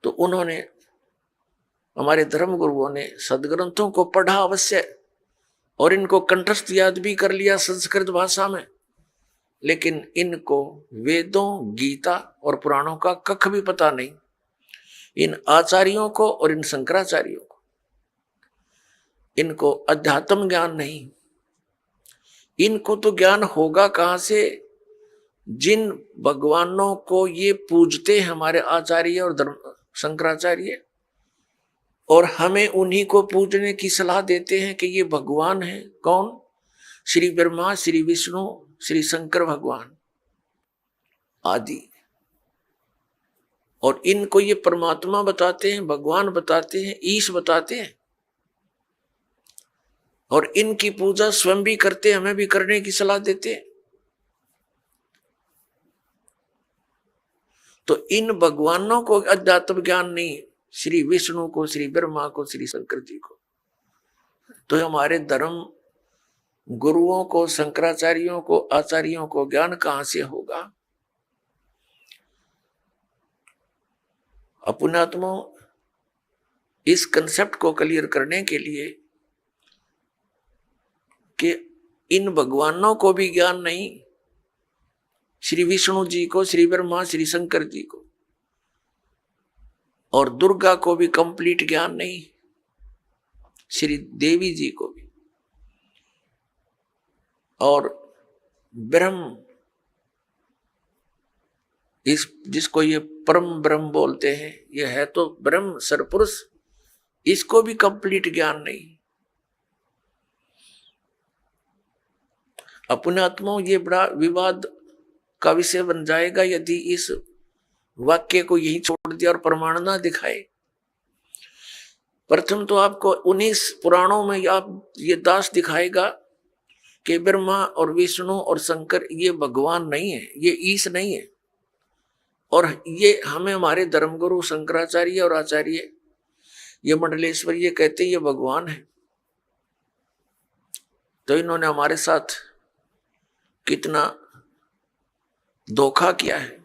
तो उन्होंने, हमारे धर्म गुरुओं ने सदग्रंथों को पढ़ा अवश्य और इनको कंठस्थ याद भी कर लिया संस्कृत भाषा में, लेकिन इनको वेदों, गीता और पुराणों का कख भी पता नहीं। इन आचार्यों को और इन शंकराचार्यों को, इनको अध्यात्म ज्ञान नहीं। इनको तो ज्ञान होगा कहां से? जिन भगवानों को ये पूजते हैं हमारे आचार्य और धर्म शंकराचार्य, और हमें उन्हीं को पूजने की सलाह देते हैं कि ये भगवान है। कौन? श्री ब्रह्मा, श्री विष्णु, श्री शंकर भगवान आदि। और इनको ये परमात्मा बताते हैं, भगवान बताते हैं, ईश बताते हैं, और इनकी पूजा स्वयं भी करते, हमें भी करने की सलाह देते हैं। तो इन भगवानों को अध्यात्म ज्ञान नहीं, श्री विष्णु को, श्री ब्रह्मा को, श्री शंकर जी को। तो हमारे धर्म गुरुओं को, शंकराचार्यों को, आचार्यों को ज्ञान कहां से होगा? अपुण्यात्मा, इस कंसेप्ट को क्लियर करने के लिए कि इन भगवानों को भी ज्ञान नहीं, श्री विष्णु जी को, श्री ब्रह्मा, श्री शंकर जी को, और दुर्गा को भी कंप्लीट ज्ञान नहीं, श्री देवी जी को भी, और ब्रह्म, इस जिसको ये परम ब्रह्म बोलते हैं, ये है तो ब्रह्म सरपुरुष, इसको भी कंप्लीट ज्ञान नहीं। अपने आत्माओं, ये बड़ा विवाद का विषय बन जाएगा यदि इस वाक्य को यही छोड़ दिया और प्रमाण ना दिखाए। प्रथम तो आपको 19 पुराणों में आप ये दास दिखाएगा कि ब्रह्मा और विष्णु और शंकर ये भगवान नहीं है, ये ईश नहीं है, और ये हमें हमारे धर्मगुरु शंकराचार्य और आचार्य, ये मंडलेश्वर, ये कहते ये भगवान है। तो इन्होंने हमारे साथ कितना धोखा किया है।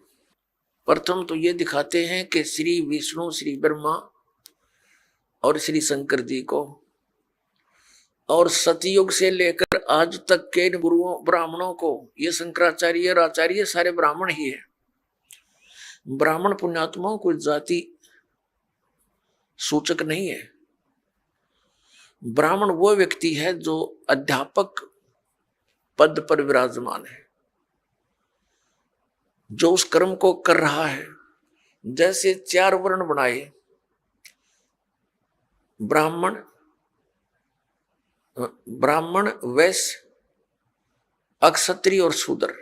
प्रथम तो ये दिखाते हैं कि श्री विष्णु, श्री ब्रह्मा और श्री शंकर जी को, और सतयुग से लेकर आज तक के गुरुओं ब्राह्मणों को, ये शंकराचार्य और आचार्य सारे ब्राह्मण ही है। ब्राह्मण पुण्यात्माओं को जाति सूचक नहीं है। ब्राह्मण वो व्यक्ति है जो अध्यापक पद पर विराजमान है, जो उस कर्म को कर रहा है। जैसे 4 वर्ण बनाए, ब्राह्मण, वैश्य, अक्षत्रिय और शूद्र।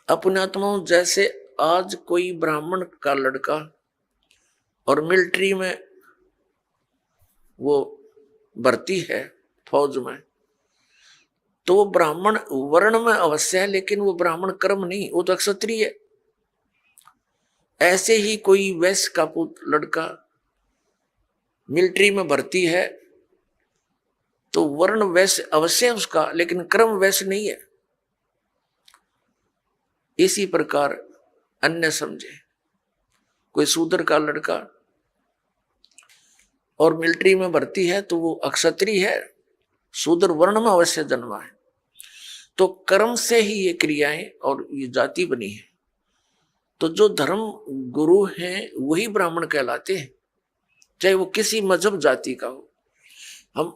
अपने आत्माओं, जैसे आज कोई ब्राह्मण का लड़का और मिलिट्री में वो भर्ती है, फौज में, तो वो ब्राह्मण वर्ण में अवश्य है, लेकिन वो ब्राह्मण कर्म नहीं, वो तो क्षत्रिय है। ऐसे ही कोई वैश्य का लड़का मिलिट्री में भर्ती है, तो वर्ण वैश्य अवश्य है उसका, लेकिन कर्म वैश्य नहीं है। इसी प्रकार अन्य समझे, कोई शूद्र का लड़का और मिलिट्री में भर्ती है तो वो अक्षत्रिय है, शूद्र वर्ण में अवश्य जन्मा है। तो कर्म से ही ये क्रियाएं और ये जाति बनी है। तो जो धर्म गुरु हैं वही ब्राह्मण कहलाते हैं, चाहे वो किसी मजहब जाति का हो।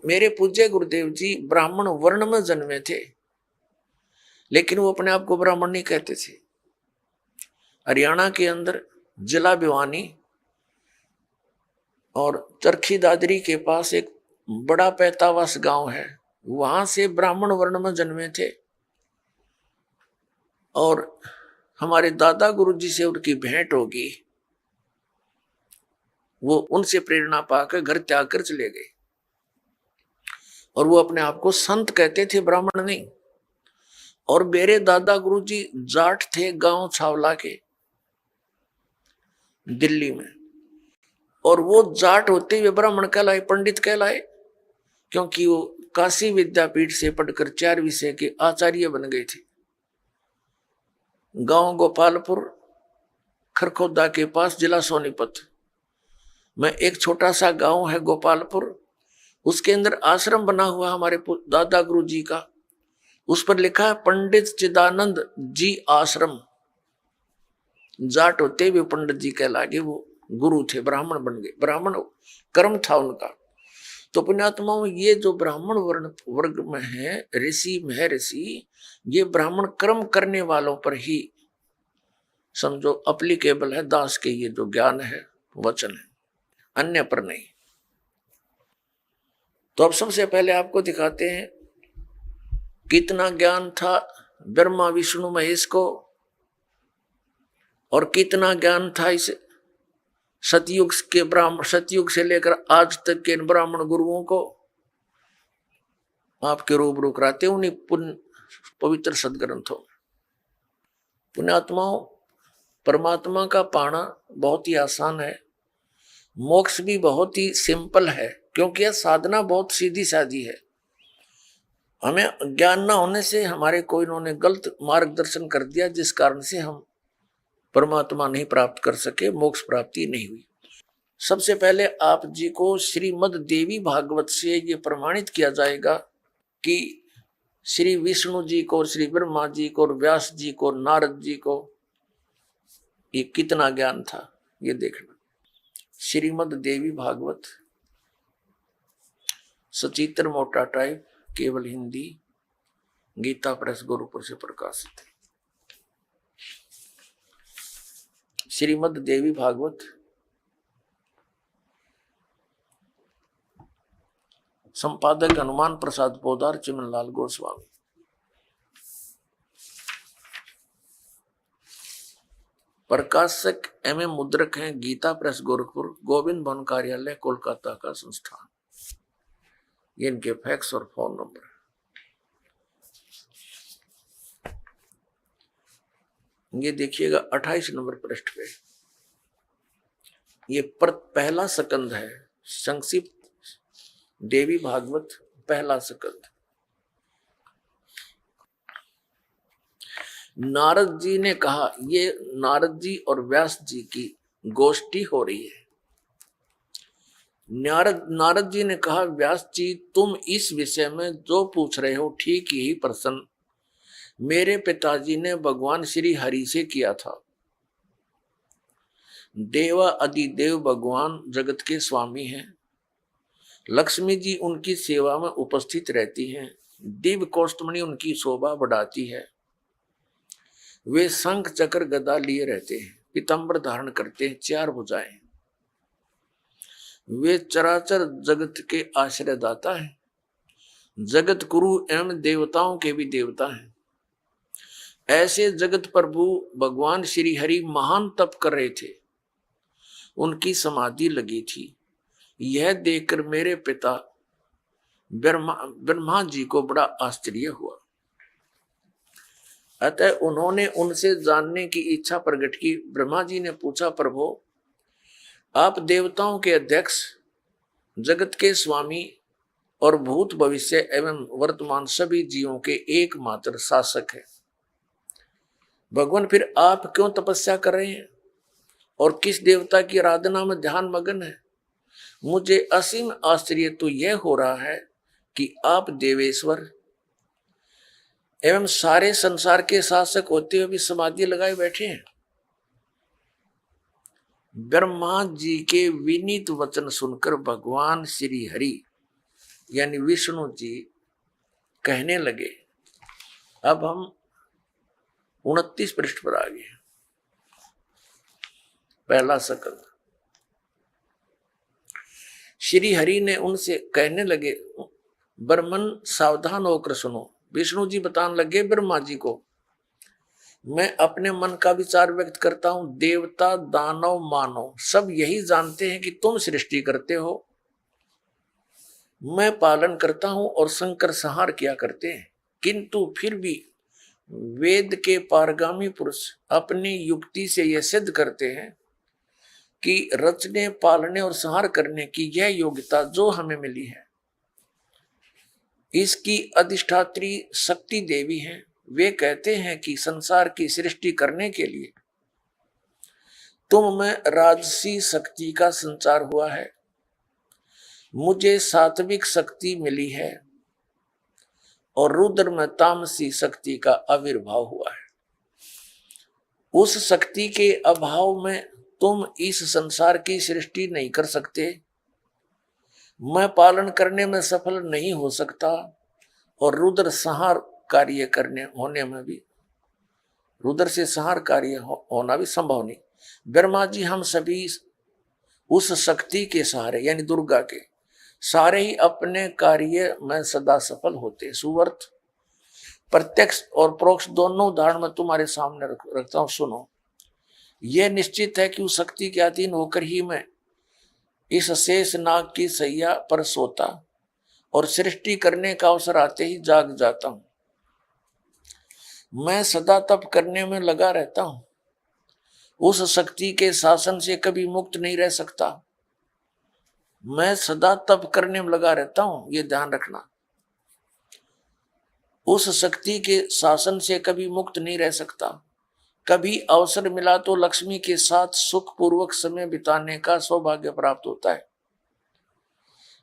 मेरे पूज्य गुरुदेव जी ब्राह्मण वर्ण में जन्मे थे, लेकिन वो अपने आप को ब्राह्मण नहीं कहते थे। हरियाणा के अंदर जिला भिवानी और चरखी दादरी के पास एक बड़ा पैतावास गांव है, वहां से ब्राह्मण वर्ण में जन्मे थे। और हमारे दादा गुरुजी से उनकी भेंट होगी, वो उनसे प्रेरणा पाकर घर त्याग कर चले गए, और वो अपने आप को संत कहते थे, ब्राह्मण नहीं। और मेरे दादा गुरुजी जाट थे, गांव छावला के दिल्ली में, और वो जाट होते हुए ब्राह्मण कहलाए, पंडित कहलाए, क्योंकि वो काशी विद्यापीठ से पढ़कर 4 विषय के आचार्य बन गए थे। गांव गोपालपुर, खरखोदा के पास, जिला सोनीपत में एक छोटा सा गांव है गोपालपुर, उसके अंदर आश्रम बना हुआ हमारे दादा गुरु जी का। उस पर लिखा है पंडित चिदानंद जी आश्रम। जाट होते हुए पंडित जी कहलागे, वो गुरु थे, ब्राह्मण बन गए, ब्राह्मण कर्म था उनका। तो पुण्यात्माओं, ये जो ब्राह्मण वर्ण वर्ग में है, ऋषि में ऋषि, ये ब्राह्मण कर्म करने वालों पर ही समझो अप्लीकेबल है। दास के ये जो ज्ञान है, वचन है, अन्य पर नहीं। तो अब सबसे पहले आपको दिखाते हैं कितना ज्ञान था ब्रह्मा विष्णु महेश को, और कितना ज्ञान था इस सतयुग के ब्राह्मण, सतयुग से लेकर आज तक के ब्राह्मण गुरुओं को। आपके रूबरू कराते उन्हीं पवित्र सदग्रंथों। पुण्यात्माओं, परमात्मा का पाना बहुत ही आसान है, मोक्ष भी बहुत ही सिंपल है, क्योंकि यह साधना बहुत सीधी सादी है। हमें ज्ञान न होने से हमारे कोई इन्होंने गलत मार्गदर्शन कर दिया, जिस कारण से हम परमात्मा नहीं प्राप्त कर सके, मोक्ष प्राप्ति नहीं हुई। सबसे पहले आप जी को श्रीमद् देवी भागवत से ये प्रमाणित किया जाएगा कि श्री विष्णु जी को, श्री ब्रह्मा जी को, व्यास जी को, नारद जी को ये कितना ज्ञान था, ये देखना। श्रीमद् देवी भागवत, सचित्र मोटा टाइप, केवल हिंदी, गीता प्रेस गोरखपुर से प्रकाशित है। श्रीमद् देवी भागवत, संपादक हनुमान प्रसाद पोदार, चिमनलाल गोस्वामी। प्रकाशक एवं मुद्रक हैं गीता प्रेस गोरखपुर, गोविंद भवन कार्यालय कोलकाता का संस्थान। ये इनके फैक्स और फोन नंबर। ये देखिएगा 28 नंबर पृष्ठ पे, ये पहला स्कंद है, संक्षिप्त देवी भागवत पहला स्कंद। नारद जी ने कहा, ये नारद जी और व्यास जी की गोष्ठी हो रही है। नारद जी ने कहा, व्यास जी तुम इस विषय में जो पूछ रहे हो ठीक ही प्रश्न मेरे पिताजी ने भगवान श्री हरि से किया था। देवा अधिदेव भगवान जगत के स्वामी हैं। लक्ष्मी जी उनकी सेवा में उपस्थित रहती हैं। दिव्य कौस्तुमणि उनकी शोभा बढ़ाती है। वे शंख चक्र गदा लिए रहते हैं, पीतांबर धारण करते हैं, 4 भुजाएं। वे चराचर जगत के आश्रयदाता हैं, जगत गुरु एवं देवताओं के भी देवता हैं। ऐसे जगत प्रभु भगवान श्री हरि महान तप कर रहे थे, उनकी समाधि लगी थी। यह देखकर मेरे पिता ब्रह्मा जी को बड़ा आश्चर्य हुआ। अतः उन्होंने उनसे जानने की इच्छा प्रकट की। ब्रह्मा जी ने पूछा, प्रभु आप देवताओं के अध्यक्ष, जगत के स्वामी और भूत भविष्य एवं वर्तमान सभी जीवों के एकमात्र शासक हैं। भगवान फिर आप क्यों तपस्या कर रहे हैं और किस देवता की आराधना में ध्यान मगन है? मुझे असीम आश्चर्य तो यह हो रहा है कि आप देवेश्वर एवं सारे संसार के शासक होते हुए भी समाधि लगाए बैठे हैं। ब्रह्मा जी के विनीत वचन सुनकर भगवान श्री हरि यानी विष्णु जी कहने लगे। अब हम 29 पृष्ठ पर आ गए, पहला स्कंद। श्री हरि ने उनसे कहने लगे, ब्रह्मन सावधान होकर सुनो। विष्णु जी बताने लगे ब्रह्मा जी को, मैं अपने मन का विचार व्यक्त करता हूं। देवता, दानव, मानव सब यही जानते हैं कि तुम सृष्टि करते हो, मैं पालन करता हूं और शंकर संहार किया करते हैं। किंतु फिर भी वेद के पारगामी पुरुष अपनी युक्ति से यह सिद्ध करते हैं कि रचने, पालने और संहार करने की यह योग्यता जो हमें मिली है, इसकी अधिष्ठात्री शक्ति देवी हैं। वे कहते हैं कि संसार की सृष्टि करने के लिए तुम में राजसी शक्ति का संचार हुआ है, मुझे सात्विक शक्ति मिली है और रुद्र में तामसी शक्ति का आविर्भाव हुआ है। उस शक्ति के अभाव में तुम इस संसार की सृष्टि नहीं कर सकते, मैं पालन करने में सफल नहीं हो सकता और रुद्र संहार कार्य करने होने में भी, रुद्र से संहार कार्य होना भी संभव नहीं। ब्रह्मा जी हम सभी उस शक्ति के सहारे यानी दुर्गा के सारे ही अपने कार्य में सदा सफल होते। सुवर्त प्रत्यक्ष और परोक्ष दोनों उदाहरण में तुम्हारे सामने रखता हूं, सुनो। यह निश्चित है कि उस शक्ति के अधीन होकर ही मैं इस शेष नाग की सैया पर सोता और सृष्टि करने का अवसर आते ही जाग जाता हूं। मैं सदा तप करने में लगा रहता हूं, उस शक्ति के शासन से कभी मुक्त नहीं रह सकता। मैं सदा तप करने में लगा रहता हूं, ये ध्यान रखना। उस शक्ति के शासन से कभी मुक्त नहीं रह सकता। कभी अवसर मिला तो लक्ष्मी के साथ सुखपूर्वक समय बिताने का सौभाग्य प्राप्त होता है।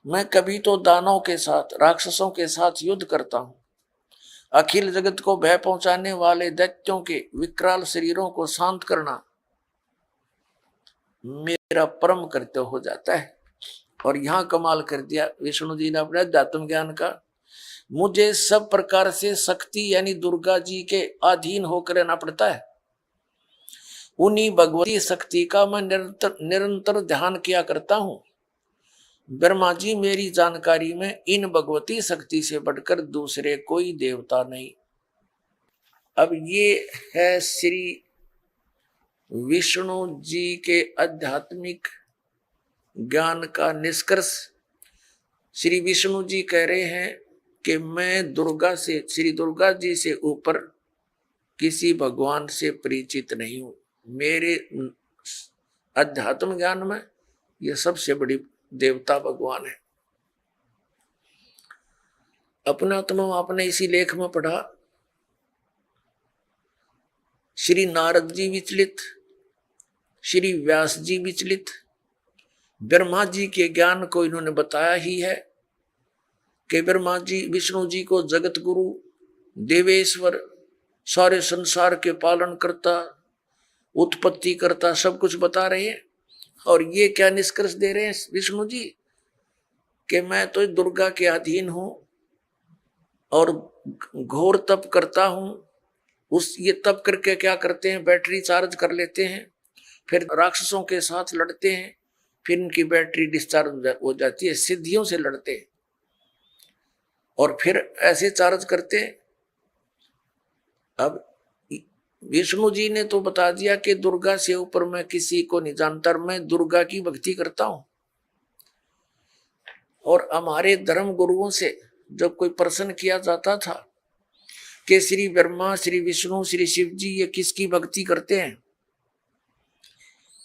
मैं कभी तो दानवों के साथ, राक्षसों के साथ युद्ध करता हूं। अखिल जगत को भय पहुंचाने वाले दैत्यों के विकराल शरीरों को शांत करना मेरा परम कर्तव्य हो जाता है। और यहां कमाल कर दिया विष्णु जी ने अपने अध्यात्म ज्ञान का। मुझे सब प्रकार से शक्ति यानी दुर्गा जी के अधीन होकर रहना पड़ता है। उन्हीं भगवती शक्ति का मैं निरंतर ध्यान किया करता हूं। ब्रह्मा जी मेरी जानकारी में इन भगवती शक्ति से बढ़कर दूसरे कोई देवता नहीं। अब ये है श्री विष्णु जी के आध्यात्मिक ज्ञान का निष्कर्ष। श्री विष्णु जी कह रहे हैं कि मैं दुर्गा से, श्री दुर्गा जी से ऊपर किसी भगवान से परिचित नहीं हूं। मेरे अध्यात्म ज्ञान में यह सबसे बड़ी देवता भगवान है। अपना आत्मा आपने इसी लेख में पढ़ा। श्री नारद जी विचलित, श्री व्यास जी विचलित, ब्रह्मा जी के ज्ञान को इन्होंने बताया ही है कि ब्रह्मा जी विष्णु जी को जगत गुरु, देवेश्वर, सारे संसार के पालन करता, उत्पत्ति करता, सब कुछ बता रहे हैं। और ये क्या निष्कर्ष दे रहे हैं विष्णु जी कि मैं तो दुर्गा के अधीन हूं और घोर तप करता हूं। उस ये तप करके क्या करते हैं, बैटरी चार्ज कर लेते हैं, फिर राक्षसों के साथ लड़ते हैं, फिर इनकी बैटरी डिस्चार्ज हो जाती है, सिद्धियों से लड़ते हैं और फिर ऐसे चार्ज करते हैं। अब विष्णु जी ने तो बता दिया कि दुर्गा से ऊपर मैं किसी को नहीं जानता, मैं दुर्गा की भक्ति करता हूं। और हमारे धर्म गुरुओं से जब कोई प्रश्न किया जाता था कि श्री ब्रह्मा, श्री विष्णु, श्री शिव जी ये किसकी भक्ति करते हैं,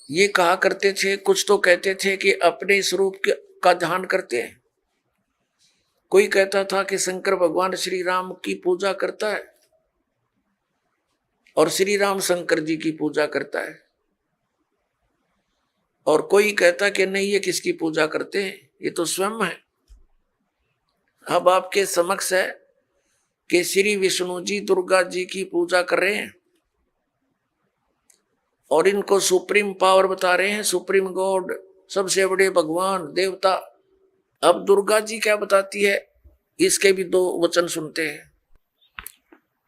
ये कहा करते थे, कुछ तो कहते थे कि अपने स्वरूप का ध्यान करते हैं। कोई कहता था कि शंकर भगवान श्री राम की पूजा करता है और श्री राम शंकर जी की पूजा करता है। और कोई कहता कि नहीं, ये किसकी पूजा करते हैं, ये तो स्वयं है। अब आपके समक्ष है कि श्री विष्णु जी दुर्गा जी की पूजा कर रहे हैं और इनको सुप्रीम पावर बता रहे हैं, सुप्रीम गॉड, सबसे बड़े भगवान, देवता। अब दुर्गा जी क्या बताती है, इसके भी दो वचन सुनते हैं।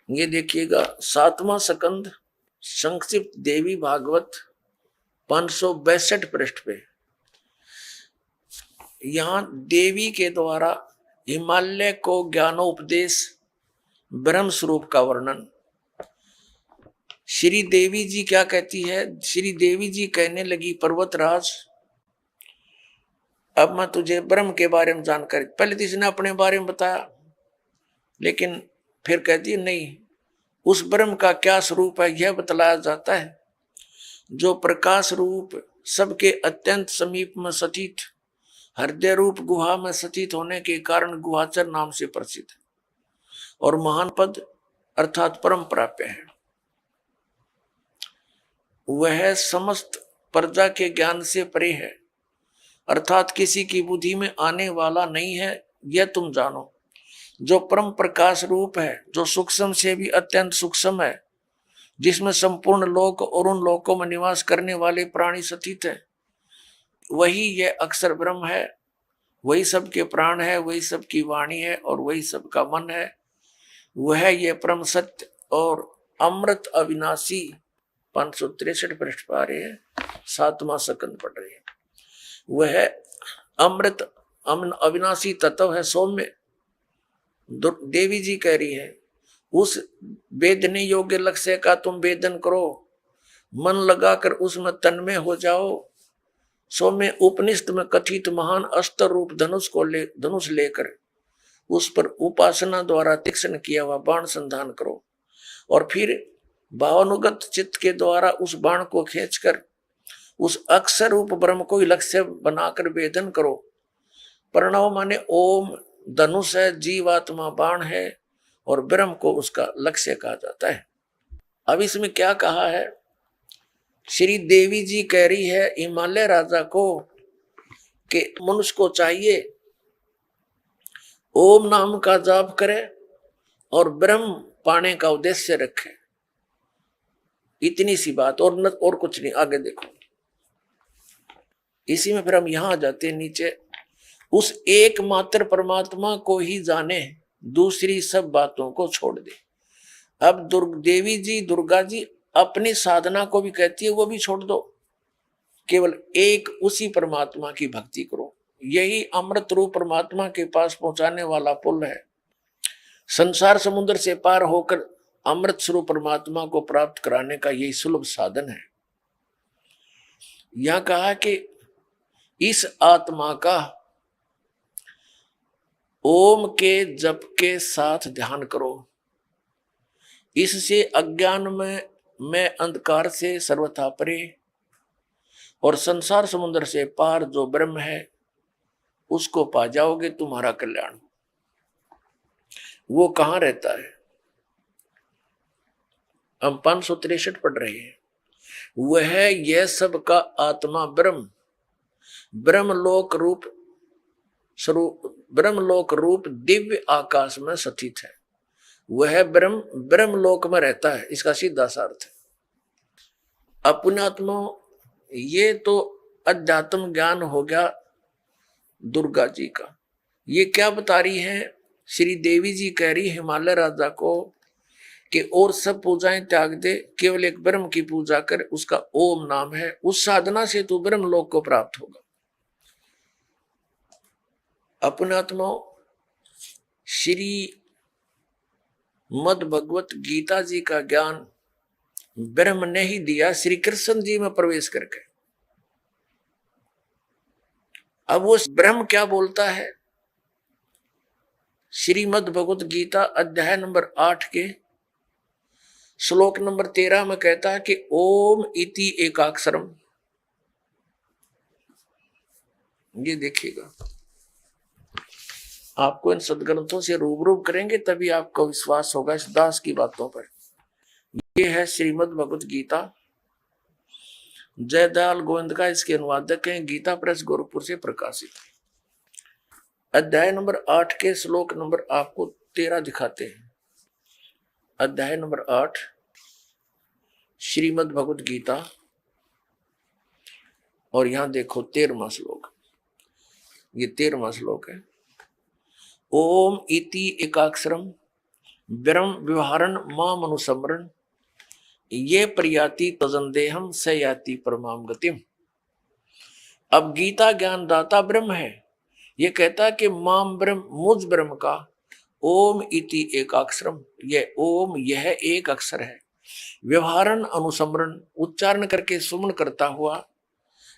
ये देखिएगा 7वां स्कंद संक्षिप्त देवी भागवत 562 पृष्ठ पे। यहां देवी के द्वारा हिमालय को ज्ञानोपदेश ब्रह्म स्वरूप का वर्णन। श्री देवी जी क्या कहती है, श्री देवी जी कहने लगी, पर्वतराज अब मैं तुझे ब्रह्म के बारे में जानकारी, पहले तो इसने अपने बारे में बताया, लेकिन फिर कहती है नहीं, उस ब्रह्म का क्या स्वरूप है यह बतलाया जाता है, जो प्रकाश रूप सबके अत्यंत समीप में स्थित हृदय रूप गुहा में स्थित होने के कारण गुहाचर नाम से प्रसिद्ध है और महान पद अर्थात परम प्राप्य है। वह समस्त प्रजा के ज्ञान से परे है, अर्थात किसी की बुद्धि में आने वाला नहीं है, यह तुम जानो। जो परम प्रकाश रूप है, जो सूक्ष्म से भी अत्यंत सूक्ष्म है, जिसमें संपूर्ण लोक और उन लोकों में निवास करने वाले प्राणी स्थित है, वही यह अक्षर ब्रह्म है। वही सबके प्राण है, वही सबकी वाणी है और वही सबका मन है। वह ये परम सत्य और अमृत अविनाशी। 563 पृष्ठ पा रहे हैं, 7वां सकंद पढ़ रहे हैं। वह अमृत अविनाशी तत्व है, सौम्य। देवी जी कह रही है, उस वेदने योग्य लक्ष्य का तुम वेदन करो, मन लगाकर उसमें तन्मय हो जाओ। सौम्य उपनिषद में कथित महान अस्त्र रूप धनुष लेकर उस पर उपासना द्वारा तीक्ष्ण किया हुआ बाण संधान करो, और फिर भावानुगत चित्त के द्वारा उस बाण को खींचकर उस अक्षर रूप ब्रह्म को लक्ष्य बनाकर वेदन करो। प्रणव माने ओम धनुष है, जीवात्मा बाण है और ब्रह्म को उसका लक्ष्य कहा जाता है। अब इसमें क्या कहा है, श्री देवी जी कह रही है हिमालय राजा को कि मनुष्य को चाहिए ओम नाम का जाप करे और ब्रह्म पाने का उद्देश्य रखे। इतनी सी बात, और कुछ नहीं। आगे देखो, इसी में फिर हम यहां आ जाते हैं नीचे। उस एकमात्र परमात्मा को ही जाने, दूसरी सब बातों को छोड़ दे। अब देवी जी, दुर्गा जी अपनी साधना को भी कहती है वो भी छोड़ दो, केवल एक उसी परमात्मा की भक्ति करो। यही अमृत रूप परमात्मा के पास पहुंचाने वाला पुल है। संसार समुद्र से पार होकर अमृत स्वरूप परमात्मा को प्राप्त कराने का यही सुलभ साधन है। यहां कहा कि इस आत्मा का ओम के जप के साथ ध्यान करो। इससे अज्ञान में अंधकार से सर्वथा परे और संसार समुद्र से पार जो ब्रह्म है उसको पा जाओगे, तुम्हारा कल्याण। वो कहां रहता है? हम 563 पढ़ रहे हैं। वह यह सब का आत्मा ब्रह्म, ब्रह्मलोक रूप दिव्य आकाश में स्थित है। वह ब्रह्मलोक में रहता है, इसका सीधा सा अर्थ है। अपनात्मा, ये तो अध्यात्म ज्ञान हो गया दुर्गा जी का। ये क्या बता रही है? श्री देवी जी कह रही हिमालय राजा को कि और सब पूजाएं त्याग दे, केवल एक ब्रह्म की पूजा कर, उसका ओम नाम है। उस साधना से तू ब्रह्मलोक को प्राप्त होगा। अपनात्मा, श्री मद भगवत गीता जी का ज्ञान ब्रह्म ने ही दिया, श्री कृष्ण जी में प्रवेश करके। अब वो ब्रह्म क्या बोलता है? श्रीमद् भगवत गीता अध्याय नंबर 8 के श्लोक नंबर 13 में कहता है कि ओम इति एकाक्षरम। ये देखिएगा, आपको इन सदग्रंथों से रूबरू करेंगे तभी आपको विश्वास होगा इस दास की बातों पर। ये है श्रीमद् भगवत गीता, जयदयाल गोविंद का इसके अनुवादक हैं, गीता प्रेस गोरखपुर से प्रकाशित। अध्याय नंबर 8 के श्लोक नंबर आपको 13 दिखाते हैं। अध्याय नंबर 8 श्रीमद् भगवत गीता, और यहां देखो 13वां श्लोक। ये 13वां श्लोक है। ओम इति एकाक्षरम ब्रह्म व्यवहारन माम अनुसमरण ये प्रयाति तजंदेहम स याति परमाम गतिम। अब गीता ज्ञान दाता ब्रह्म है। ये कहता है कि माम ब्रह्म, मुझ ब्रह्म का ओम इति एकाक्षरम, ये ओम यह एक अक्षर है। व्यवहारन अनुसमरण, उच्चारण करके सुमन करता हुआ,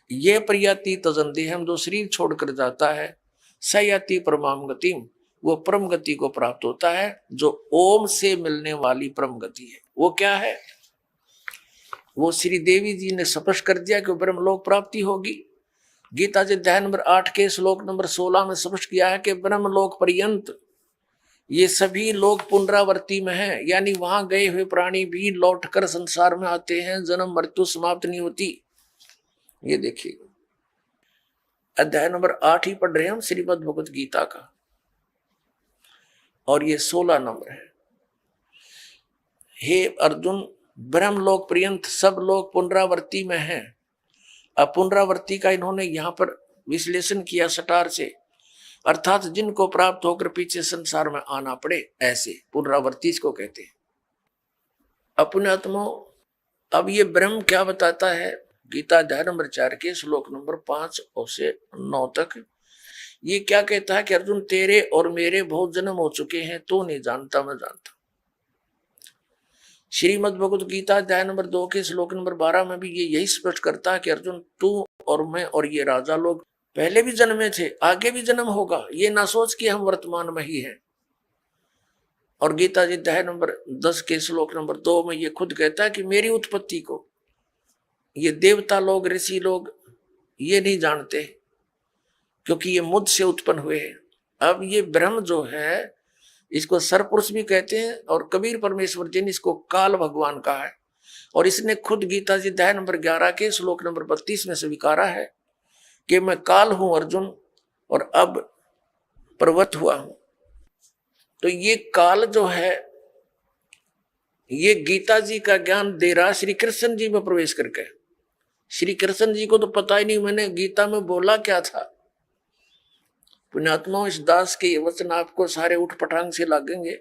ये प्रयाति तजंदेहम, जो शरीर छोड़कर जाता है, स याति परमाम गतिम, वो परम गति को प्राप्त होता है। जो ओम से मिलने वाली परम गति है वो क्या है? वो श्री देवी जी ने स्पष्ट कर दिया कि ब्रह्मलोक प्राप्ति होगी। गीता जी अध्याय नंबर 8 के श्लोक नंबर 16 में स्पष्ट किया है कि ब्रह्मलोक पर्यंत ये सभी लोग पुनरावर्ती में हैं, यानी वहां गए हुए प्राणी भी लौटकर संसार में आते हैं, जन्म मृत्यु समाप्त नहीं होती। ये देखिएगा, अध्याय नंबर 8 ही पढ़ रहे हैं हम श्रीमद् भगवत गीता का, और ये 16 नंबर है। हे अर्जुन, ब्रह्मलोक पर्यंत सब लोग पुनरावृत्ति में हैं। अब पुनरावृत्ति का इन्होंने यहां पर विश्लेषण किया सटार से, अर्थात जिनको प्राप्त होकर पीछे संसार में आना पड़े, ऐसे पुनरावृत्ति इसको कहते हैं। अपने आत्मा, अब ये ब्रह्म क्या बताता है, गीता अध्याय नंबर 4 के श्लोक नंबर 5 और से 9 तक ये क्या कहता है कि अर्जुन, तेरे और मेरे बहुत जन्म हो चुके हैं, तू नहीं जानता, मैं जानता। श्रीमद् भगवत गीता अध्याय नंबर 2 के श्लोक नंबर 12 में भी ये यही स्पष्ट करता है कि अर्जुन, तू और मैं और ये राजा लोग पहले भी जन्मे थे, आगे भी जन्म होगा, ये ना सोच कि हम वर्तमान में ही हैं। और गीता जी अध्याय नंबर 10 के श्लोक नंबर 2 में ये खुद कहता है कि मेरी उत्पत्ति को ये देवता लोग, ऋषि लोग ये नहीं जानते, क्योंकि ये मुझसे उत्पन्न हुए हैं। अब ये ब्रह्म जो है, इसको सरपुरुष भी कहते हैं, और कबीर परमेश्वर जी ने इसको काल भगवान कहा है। और इसने खुद गीता जी अध्याय नंबर 11 के श्लोक नंबर 32 में स्वीकारा है कि मैं काल हूं अर्जुन, और अब प्रवत हुआ हूं। तो ये काल जो है, ये गीता जी का ज्ञान दे रहा श्री कृष्ण जी में प्रवेश करके। श्री कृष्ण जी को तो पता ही नहीं मैंने गीता में बोला क्या था। पुण्यात्मा, इस दास के वचन आपको सारे उठ पटांग से लागेंगे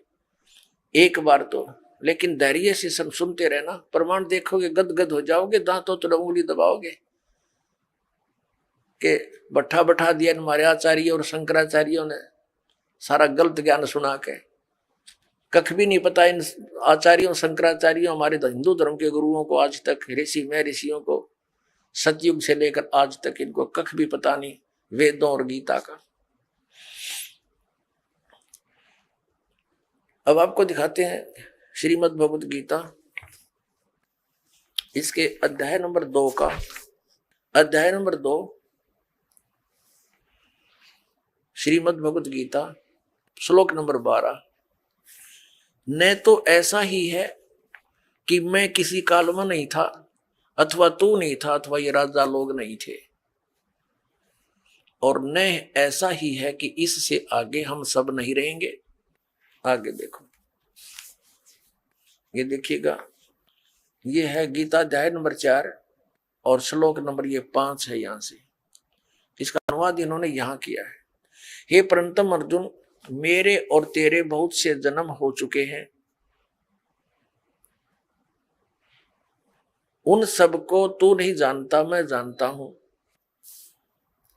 एक बार तो, लेकिन धैर्य से सुनते रहना, प्रमाण देखोगे गदगद हो जाओगे, दांतों तो उंगली दबाओगे कि बैठा बैठा दिया हमारे आचार्य और शंकराचार्यों ने सारा गलत ज्ञान सुना के। कख भी नहीं पता इन आचार्यों शंकराचार्यों, हमारे हिंदू धर्म के गुरुओं को आज तक, ऋषि में ऋषियों को सतयुग से लेकर आज तक इनको कख भी पता नहीं वेदों और गीता का। अब आपको दिखाते हैं श्रीमद् भगवत गीता, इसके अध्याय नंबर 2 का, अध्याय नंबर 2 श्रीमद् भगवत गीता श्लोक नंबर 12। न तो ऐसा ही है कि मैं किसी काल में नहीं था, अथवा तू नहीं था, अथवा ये राजा लोग नहीं थे, और न ऐसा ही है कि इससे आगे हम सब नहीं रहेंगे। आगे देखो, ये देखिएगा, ये है गीता अध्याय नंबर 4 और श्लोक नंबर ये 5 है। यहां से इसका अनुवाद इन्होंने यहां किया है। हे परंतम अर्जुन, मेरे और तेरे बहुत से जन्म हो चुके हैं, उन सबको तू नहीं जानता, मैं जानता हूं।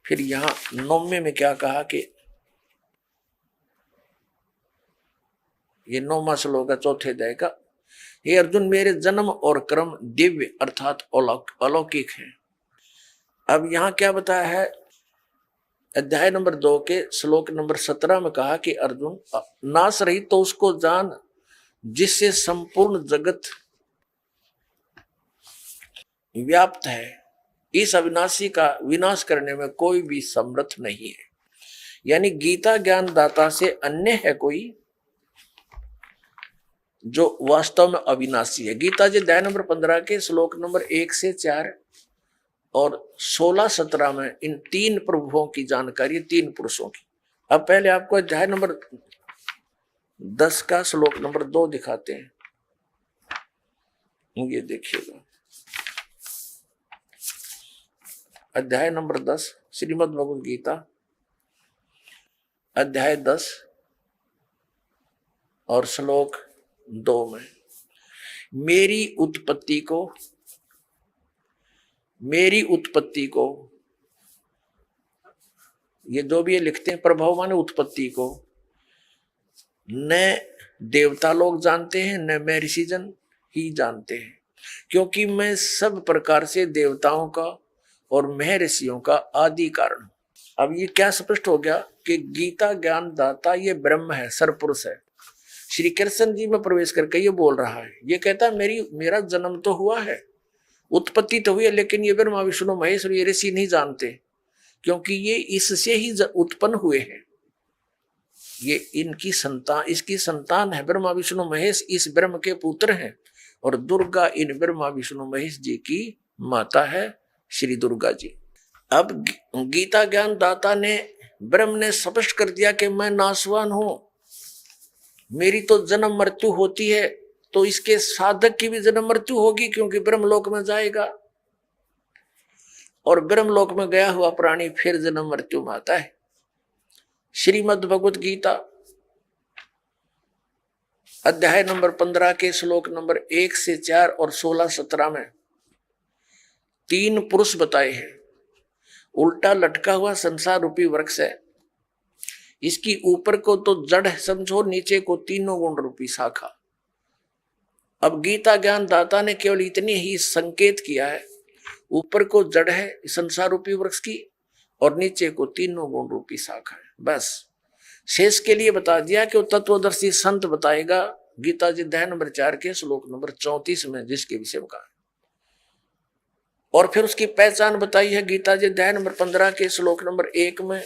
फिर यहां 9वें में क्या कहा कि ये 9वां श्लोक है 4थे अध्याय का, हे अर्जुन, मेरे जन्म और कर्म दिव्य अर्थात अलौकिक है। अब यहां क्या बताया है, अध्याय नंबर 2 के श्लोक नंबर 17 में कहा कि अर्जुन, नाश रही तो उसको जान जिससे संपूर्ण जगत व्याप्त है। इस अविनाशी का विनाश करने में कोई भी समर्थ नहीं है। यानी गीता ज्ञान दाता से अन्य है कोई जो वास्तव में अविनाशी है। गीता जी अध्याय नंबर 15 के श्लोक नंबर 1 से 4 और 16-17 में इन 3 प्रभुओं की जानकारी, 3 पुरुषों की। अब पहले आपको अध्याय नंबर 10 का श्लोक नंबर 2 दिखाते हैं। ये देखिएगा, अध्याय नंबर 10 श्रीमद् भगवद गीता अध्याय 10 और श्लोक 2 में, मेरी उत्पत्ति को ये जो भी ये लिखते हैं, प्रभाव माने उत्पत्ति को न देवता लोग जानते हैं, न मैं ऋषिजन ही जानते हैं, क्योंकि मैं सब प्रकार से देवताओं का और मैं ऋषियों का आदि कारण। अब ये क्या स्पष्ट हो गया कि गीता ज्ञान दाता ये ब्रह्म है, सरपुरुष है। श्री कृष्ण जी में प्रवेश करके ये बोल रहा है, ये कहता है मेरा जन्म तो हुआ है, उत्पत्ति तो हुई है, लेकिन ये ब्रह्मा विष्णु महेश और ये ऋषि नहीं जानते, क्योंकि ये इससे ही उत्पन्न हुए हैं। ये इनकी संतान, इसकी संतान है ब्रह्मा विष्णु महेश, इस ब्रह्म के पुत्र हैं, और दुर्गा इन ब्रह्मा विष्णु महेश जी की माता है, श्री दुर्गा जी। अब गीता ज्ञान दाता ने, ब्रह्म ने स्पष्ट कर दिया कि मैं नाशवान हूं, मेरी तो जन्म मृत्यु होती है, तो इसके साधक की भी जन्म मृत्यु होगी, क्योंकि ब्रह्मलोक में जाएगा और ब्रह्मलोक में गया हुआ प्राणी फिर जन्म मृत्यु में आता है। श्रीमद् भगवत गीता अध्याय नंबर 15 के श्लोक नंबर 1 से 4 और 16-17 में 3 पुरुष बताए हैं। उल्टा लटका हुआ संसार रूपी वृक्ष है, इसकी ऊपर को तो जड़ समझो, नीचे को तीनों गुण रूपी शाखा। अब गीता ज्ञान दाता ने केवल इतनी ही संकेत किया है, ऊपर को जड़ है संसार रूपी वृक्ष की और नीचे को तीनों गुण रूपी शाखा है, बस। शेष के लिए बता दिया कि वो तत्वदर्शी संत बताएगा गीता जी अध्याय नंबर 4 के श्लोक नंबर 34 में, जिसके विषय में कहा। और फिर उसकी पहचान बताई है गीता जी अध्याय नंबर 15 के श्लोक नंबर 1 में,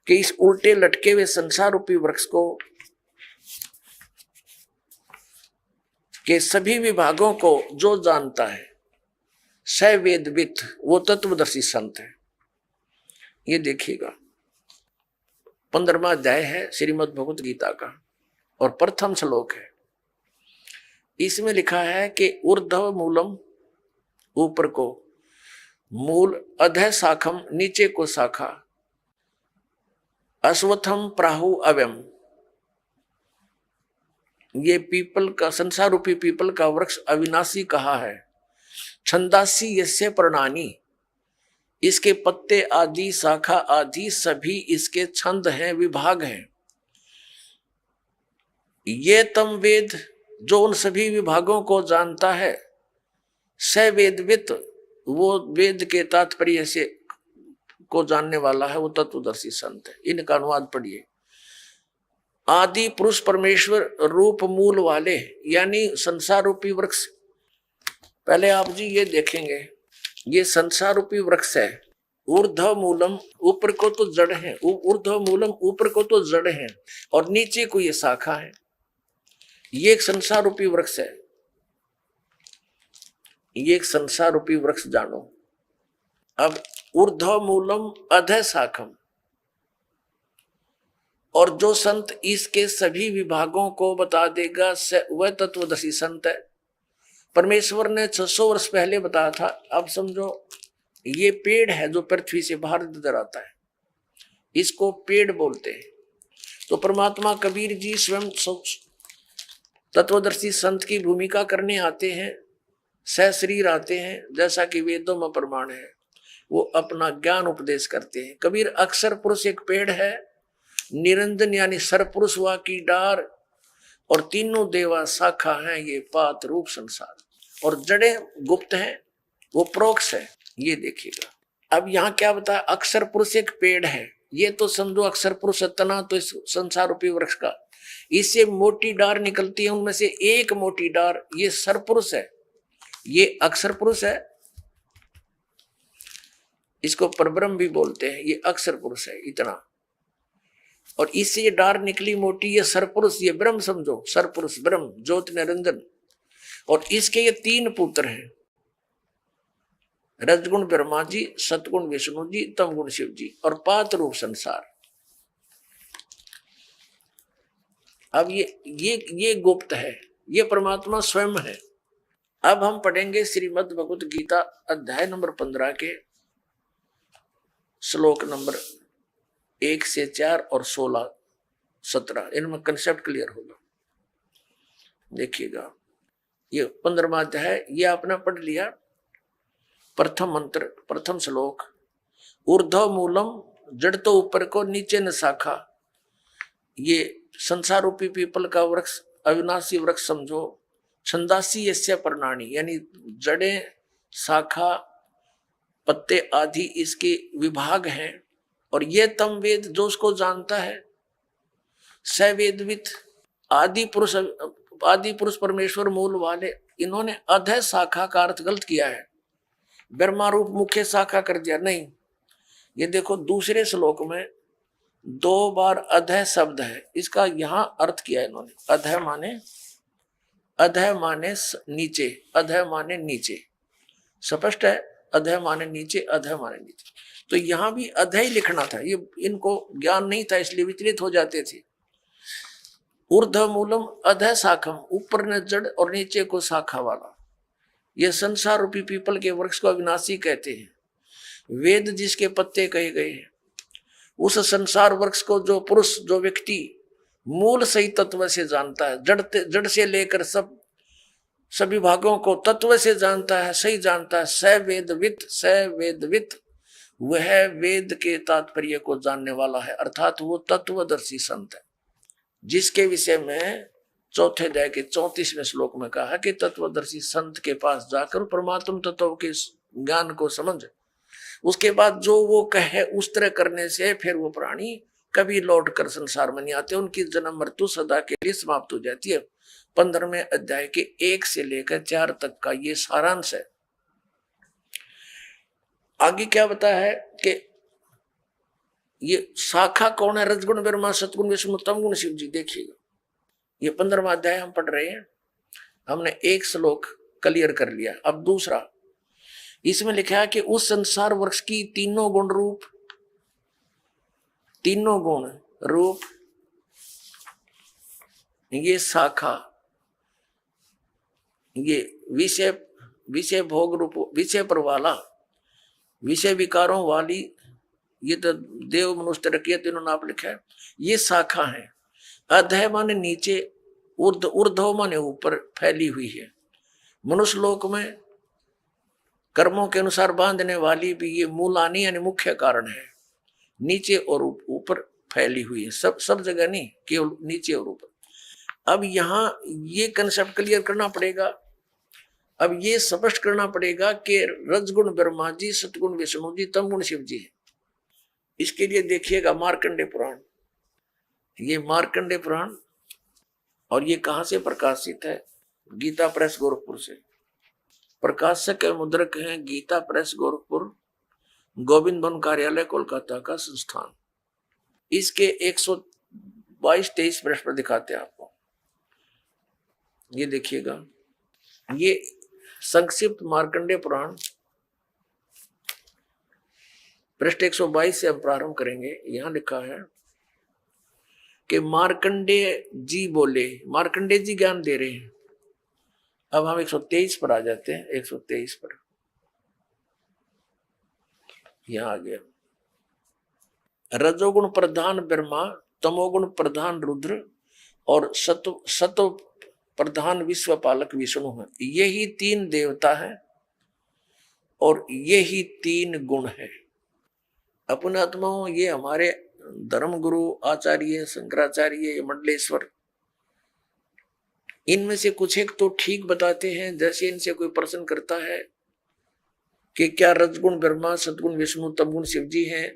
कि इस उल्टे लटके हुए संसार रूपी वृक्ष को के सभी विभागों को जो जानता है स वेदवित, वो तत्वदर्शी संत है। ये देखिएगा 15वां अध्याय है श्रीमद् भगवत गीता का और प्रथम श्लोक है। इसमें लिखा है कि ऊर्ध्व मूलम, ऊपर को मूल, अधः शाखम, नीचे को शाखा, अश्वत्थम प्राहु अव्यम, ये पीपल का, संसार रूपी पीपल का वृक्ष अविनाशी कहा है। छंदासी यस्य पर्णानि, इसके पत्ते आदि, शाखा आदि सभी इसके छंद हैं, विभाग हैं। ये तम वेद, जो उन सभी विभागों को जानता है, स वेदवित, वो वेद के तात्पर्य से को जानने वाला है, वो तत्वदर्शी संत है। इनका अनुवाद पढ़िए। आदि पुरुष परमेश्वर रूप मूल वाले, यानी संसार रूपी वृक्ष। पहले आप जी ये देखेंगे, ये संसार रूपी वृक्ष है। ऊर्ध्व मूलम, ऊपर को तो जड़ है, ऊर्ध्व मूलम, ऊपर को तो जड़ है और नीचे को ये शाखा है। ये एक संसार रूपी वृक्ष है, ये एक संसार रूपी वृक्ष जानो। अब ऊर्ध्व मूलम अधः शाखम, और जो संत इसके सभी विभागों को बता देगा वह तत्वदर्शी संत है। परमेश्वर ने 600 वर्ष पहले बताया था। अब समझो ये पेड़ है जो पृथ्वी से बाहर नजर आता है, इसको पेड़ बोलते हैं। तो परमात्मा कबीर जी स्वयं तत्वदर्शी संत की भूमिका करने आते हैं, सहशरीर आते हैं, जैसा कि वेदों में प्रमाण है। वो अपना ज्ञान उपदेश करते हैं। कबीर अक्षर पुरुष एक पेड़ है, निरंजन यानी सरपुरुष वा की डार, और तीनों देवा शाखा हैं, ये पात रूप संसार, और जड़े गुप्त हैं, वो प्रोक्ष है। ये देखिएगा। अब यहाँ क्या बताया, अक्षर पुरुष एक पेड़ है, ये तो समझो अक्षर पुरुष तना तो इस संसार रूपी वृक्ष का, इससे मोटी डार निकलती है, उनमें से एक मोटी डार ये सरपुरुष है, ये अक्षर पुरुष है। इसको परब्रह्म भी बोलते हैं, ये अक्षर पुरुष है इतना, और इससे ये डार निकली मोटी, ये सरपुरुष, ये ब्रह्म समझो, सरपुरुष ब्रह्म ज्योति निरंजन। और इसके ये 3 पुत्र हैं, रजगुण ब्रह्मा जी, सतगुण विष्णु जी, तमगुण शिव जी, और पात रूप संसार। अब ये गुप्त है, ये परमात्मा स्वयं है। अब हम पढ़ेंगे श्रीमद् भगवत गीता अध्याय नंबर 15 के श्लोक नंबर 1 से 4 और 16-17, इनमें कंसेप्ट क्लियर होगा। देखिएगा, ये 15वां अध्याय, ये आपने पढ़ लिया। प्रथम मंत्र, प्रथम श्लोक, ऊर्ध्व मूलम, जड़ तो ऊपर को, नीचे न शाखा। ये संसार रूपी पीपल का वृक्ष, अविनाशी वृक्ष समझो। छंदासी यस्य पर्णानि, यानी जड़ें, शाखा, पत्ते आदि इसके विभाग हैं। और ये तम वेद, जो उसको जानता है, स वेदवित, आदि पुरुष परमेश्वर मूल वाले। इन्होंने अधः शाखा का अर्थ गलत किया है, ब्रह्मा रूप मुख्य शाखा कर दिया। नहीं, ये देखो दूसरे श्लोक में 2 बार अधः शब्द है, इसका यहां अर्थ किया है इन्होंने। अधः माने नीचे, अधः माने नीचे, स्पष्ट है, अधः माने नीचे, अधः माने नीचे। तो यहां भी अधः ही लिखना था, ये इनको ज्ञान नहीं था इसलिए विचलित हो जाते थे। ऊर्ध्व मूलम अधः शाखम, ऊपर ने जड़ और नीचे को शाखा वाला। यह संसार रूपी पीपल के वृक्ष को अविनाशी कहते हैं। वेद जिसके पत्ते कहे गए हैं, उस संसार वृक्ष को जो पुरुष, जो व्यक्ति मूल सही तत्व से जानता है, जड़ से लेकर सभी भागों को तत्व से जानता है, सही जानता है, स वेदवित, वह वेद के तात्पर्य को जानने वाला है, अर्थात वो तत्वदर्शी संत है, जिसके विषय में चौथे अध्याय के 34वें श्लोक में कहा कि तत्वदर्शी संत के पास जाकर परमात्म तत्व के ज्ञान को समझ, उसके बाद जो वो कहे उस तरह करने से फिर वो प्राणी कभी लौट कर संसार में नहीं आते, उनकी जन्म मृत्यु सदा के लिए समाप्त हो जाती है। 15वें अध्याय के 1 से लेकर 4 तक का ये सारांश है। आगे क्या बताया है कि ये शाखा कौन है? रजगुण ब्रह्मा, सतगुण विष्णु, तमगुण शिव जी। देखिएगा, ये 15वां अध्याय हम पढ़ रहे हैं, हमने एक श्लोक क्लियर कर लिया। अब दूसरा, इसमें लिखा है कि उस संसार वृक्ष की तीनों गुण रूप ये शाखा, ये विषय भोग रूप, विषय पर वाला, विषय विकारों वाली, ये तो देव मनुष्य रखिए तीनों नाप लिखा है, ये शाखा है। अधः माने नीचे, ऊर्ध्व माने ऊपर फैली हुई है। मनुष्य लोक में कर्मों के अनुसार बांधने वाली भी ये मूलानी यानी मुख्य कारण है, नीचे और ऊपर फैली हुई है, सब जगह नहीं, केवल नीचे और ऊपर। अब यहाँ ये कंसेप्ट क्लियर करना पड़ेगा, अब ये स्पष्ट करना पड़ेगा कि रजगुण ब्रह्मा जी, सतगुण विष्णु जी, तमगुण शिव जी है। इसके लिए देखिएगा मार्कंडेय पुराण, ये मार्कंडेय पुराण, और ये कहां से प्रकाशित है? गीता प्रेस गोरखपुर से। प्रकाशक मुद्रक हैं गीता प्रेस गोरखपुर, गोविंद भवन कार्यालय कोलकाता का संस्थान। इसके 122-23 पृष्ठ पर दिखाते हैं आपको, ये देखिएगा, ये संक्षिप्त मार्कंडेय पुराण पृष्ठ 122 से हम प्रारंभ करेंगे। यहां लिखा है कि मार्कंडेय जी बोले, मार्कंडेय जी ज्ञान दे रहे हैं। अब हम 123 पर आ जाते हैं, 123 पर यहां आ गया। रजोगुण प्रधान ब्रह्मा, तमोगुण प्रधान रुद्र और सत्व प्रधान विश्वपालक विष्णु है। यही 3 देवता है और यही 3 गुण है। अपने आत्माओं, ये हमारे धर्म गुरु आचार्य शंकराचार्य, मंडलेश्वर, इनमें से कुछ एक तो ठीक बताते हैं। जैसे इनसे कोई प्रश्न करता है कि क्या रजगुण ब्रह्मा, सतगुण विष्णु, तमगुण शिव जी हैं,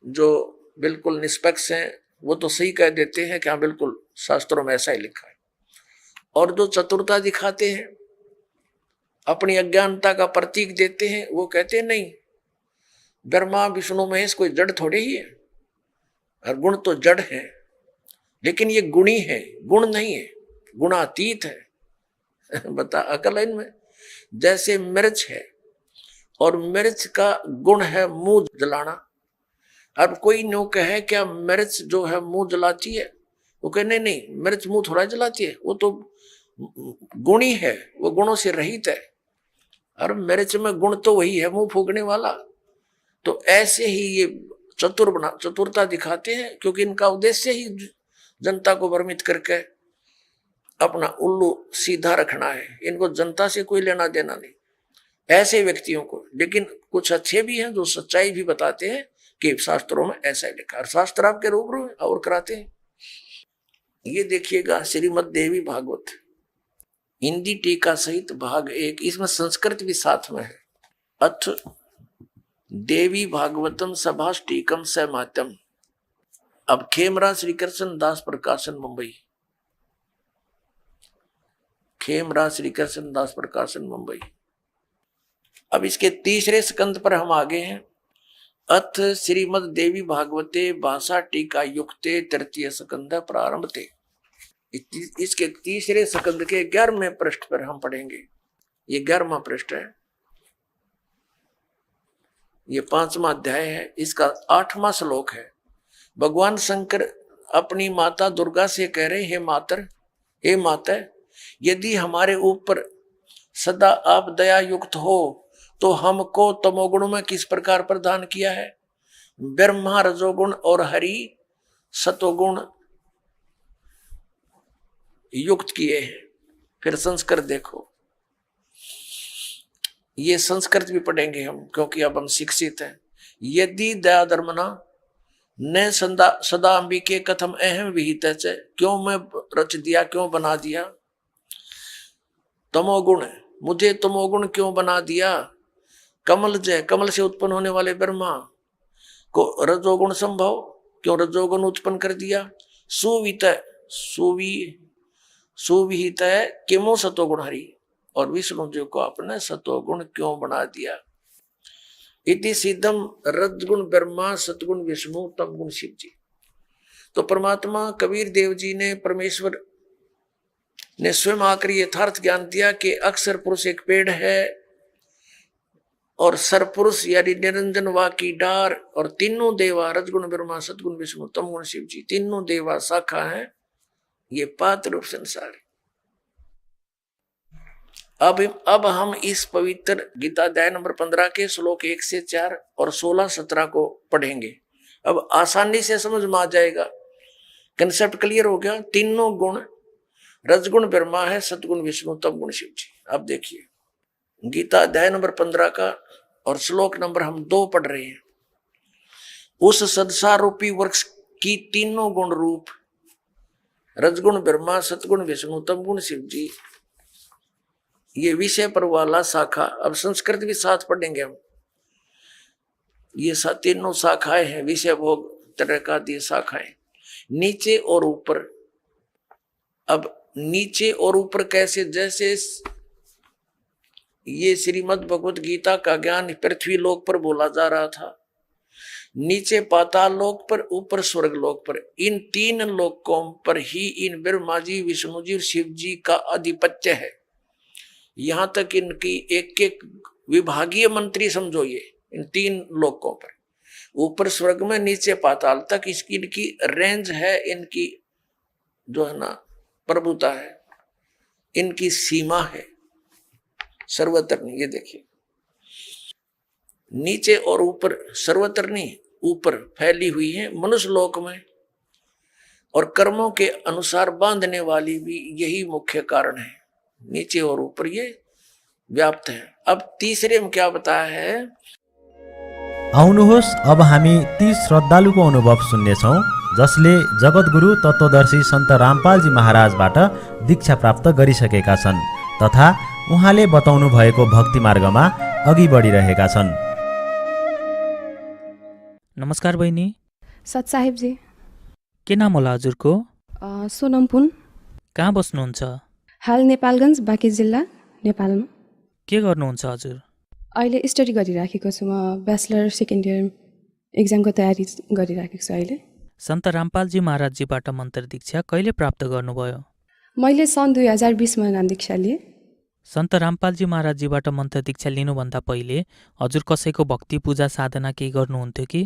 जो बिल्कुल निष्पक्ष हैं, वो तो सही कह देते हैं कि हाँ बिल्कुल शास्त्रों में ऐसा ही लिखा है। और जो चतुरता दिखाते हैं, अपनी अज्ञानता का प्रतीक देते हैं, वो कहते हैं नहीं, ब्रह्मा विष्णु महेश कोई जड़ थोड़े ही है, और गुण तो जड़ है, लेकिन ये गुणी है, गुण नहीं है, गुणातीत है। बता अकल है इनमें। जैसे मिर्च है और मिर्च का गुण है मुंह जलाना। अब कोई नो कहे क्या मिर्च जो है मुंह जलाती है? वो कहे नहीं नहीं, मिर्च मुंह थोड़ा जलाती है, वो तो गुणी है, वो गुणों से रहित है। और मिर्च में गुण तो वही है, मुंह फूकने वाला। तो ऐसे ही ये चतुरता दिखाते हैं, क्योंकि इनका उद्देश्य ही जनता को भ्रमित करके अपना उल्लू सीधा रखना है। इनको जनता से कोई लेना देना नहीं, ऐसे व्यक्तियों को। लेकिन कुछ अच्छे भी हैं जो सच्चाई भी बताते हैं कि शास्त्रों में ऐसा ही लिखा है, और शास्त्र आपके रूबरू और कराते हैं। ये देखिएगा श्रीमद् देवी भागवत हिंदी टीका सहित भाग 1, इसमें संस्कृत भी साथ में है। अथ देवी भागवतम सभाष टीकम सहमात्यम। अब खेमरा श्री कृष्ण दास प्रकाशन मुंबई, खेमरा श्री कृष्ण दास प्रकाशन मुंबई। अब इसके 3रे स्कंद पर हम आगे हैं। अथ श्रीमद् देवी भागवते भाषा टीका युक्ते 3य स्कंद प्रारंभते। इसके 3रे स्कंद के 11वें पृष्ठ पर हम पढ़ेंगे। ये 11वां पृष्ठ है। ये 5वां अध्याय है, इसका 8वां श्लोक है। भगवान शंकर अपनी माता दुर्गा से कह रहे, हे माता, यदि हमारे ऊपर सदा आप दया युक्त हो तो हमको तमोगुण में किस प्रकार प्रदान किया है? ब्रह्मा रजोगुण और हरि सतोगुण युक्त किए हैं। फिर संस्कृत देखो, ये संस्कृत भी पढ़ेंगे हम, क्योंकि अब हम शिक्षित हैं। यदि दया धर्मना न सदा अंबिके कथम अहम विहित, क्यों मैं रच दिया, क्यों बना दिया? तमोगुण, मुझे तमोगुण क्यों बना दिया? कमल से उत्पन्न होने वाले ब्रह्मा को रजोगुण संभव, क्यों रजोगुण उत्पन्न कर दिया? सुविहित है किमो सतोगुण हरि, और विष्णु जी को आपने सतोगुण क्यों बना दिया? इति सिद्धम रजगुण ब्रह्मा सतगुण विष्णु तमगुण शिव जी। तो परमात्मा कबीर देव जी ने, परमेश्वर ने स्वयं आकर यथार्थ ज्ञान दिया कि अक्षर पुरुष एक पेड़ है और सरपुरुष यानी निरंजन वा की डार, और तीनों देवा रजगुण ब्रह्मा सतगुण विष्णु तमगुण शिव जी, तीनों देवा शाखा है, ये पात्र रूप संसार। अब हम इस पवित्र गीता अध्याय नंबर 15 के श्लोक 1 से 4 और 16-17 को पढ़ेंगे। अब आसानी से समझ में आ जाएगा, कंसेप्ट क्लियर हो गया। तीनों गुण, रजगुण ब्रह्मा है, सतगुण विष्णु तमगुण शिव जी। अब देखिए गीता अध्याय नंबर 15 का और श्लोक नंबर हम 2 पढ़ रहे हैं। उस संसार रूपी वृक्ष की तीनों गुण रूप रजगुण ब्रह्मा सतगुण विष्णु तमगुण शिव जी, ये विषय पर वाला शाखा। अब संस्कृत भी साथ पढ़ेंगे हम। ये तीनों शाखाएं हैं, विषय भोग तरह का दी शाखाएं, नीचे और ऊपर। अब नीचे और ऊपर कैसे? जैसे ये श्रीमद् भगवत गीता का ज्ञान पृथ्वी लोक पर बोला जा रहा था, नीचे पाताल लोक पर, ऊपर स्वर्ग लोक पर। इन 3 लोकों पर ही इन ब्रह्मा जी, विष्णु जी और शिव जी का आधिपत्य है। यहां तक इनकी एक एक विभागीय मंत्री समझो, ये इन 3 लोकों पर, ऊपर स्वर्ग में, नीचे पाताल तक इसकी इनकी रेंज है, इनकी जो है ना प्रभुता है, इनकी सीमा है सर्वत्र नहीं। ये देखिए नीचे और ऊपर, सर्वत्र नहीं, ऊपर फैली हुई है मनुष्य लोक में, और कर्मों के अनुसार बांधने वाली भी यही मुख्य कारण है। नीचे और ऊपर ये व्याप्त है। अब तीसरे में क्या बताया है? आउनुहोस् अब हामी ती श्रद्धालुको अनुभव सुन्नेछौँ जसले जगतगुरु तत्त्वदर्शी सन्त रामपालजी महाराजबाट दीक्षा प्राप्त गरिसकेका छन् तथा उहाँले बताउनु भएको भक्ति मार्गमा अघि बढिरहेका छन्। नमस्कार बहिनी। सत साहेबजी। के नाम होला हजुरको? सोनम पुन। कहाँ बस्नुहुन्छ? हाल नेपालगञ्ज, बाँकी जिल्ला, नेपालमा। के गर्नुहुन्छ हजुर? अहिले स्टडी गरिराखेको छु, म ब्याचलर सेकेन्ड इयर एक्जामको तयारी गरिराखेको छु अहिले। सन्त रामपालजी महाराजजीबाट मन्त्र दीक्षा कहिले प्राप्त गर्नुभयो? मैले सन् 2020मा नाम दीक्षा लिएँ। सन्त रामपालजी महाराजजीबाट मन्त्र दीक्षा लिनुभन्दा पहिले हजुर कसैको भक्ति पूजा साधना केही गर्नुहुन्थ्यो कि?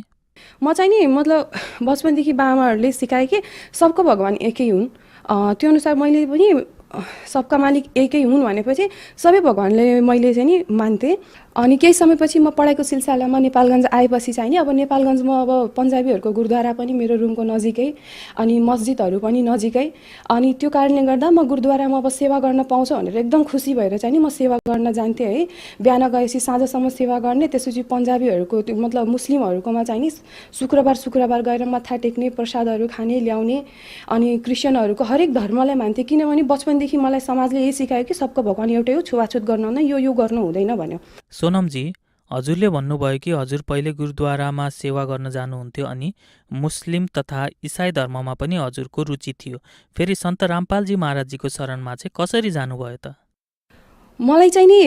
म चाहिँ नि मतलब बचपनदेखि बाबाहरूले सिकाए कि सबको भगवान् एकै हुन्, त्यो अनुसार मैले पनि सबका मालिक एकै हुन् भनेपछि सबै भगवान्ले मैले चाहिँ नि मान्थेँ। अनि केही समयपछि म पढाइको सिलसिलामा नेपालगञ्ज आएपछि चाहिँ नि अब नेपालगञ्जमा अब पन्जाबीहरूको गुरुद्वारा पनि मेरो रुमको नजिकै, अनि मस्जिदहरू पनि नजिकै, अनि त्यो कारणले गर्दा म गुरुद्वारामा अब सेवा गर्न पाउँछु भनेर एकदम खुसी भएर चाहिँ नि म सेवा गर्न जान्थेँ है। बिहान गएपछि साँझसम्म सेवा गर्ने, त्यसपछि पन्जाबीहरूको मतलब मुस्लिमहरूकोमा चाहिँ नि शुक्रबार गएर मत्था टेक्ने, प्रसादहरू खाने, ल्याउने, अनि क्रिस्चियनहरूको हरेक धर्मलाई मान्थेँ, किनभने बचपनदेखि मलाई समाजले यही सिकायो कि सबको भगवान् एउटै हो, छुवाछुत गर्न नै यो गर्नु हुँदैन भन्यो। सोनमजी, हजुरले भन्नुभयो कि हजुर पहिले गुरुद्वारामा सेवा गर्न जानुहुन्थ्यो अनि मुस्लिम तथा इसाई धर्ममा पनि हजुरको रुचि थियो। फेरि सन्त रामपालजी महाराजजीको शरणमा चाहिँ कसरी जानुभयो त? मलाई चाहिँ नि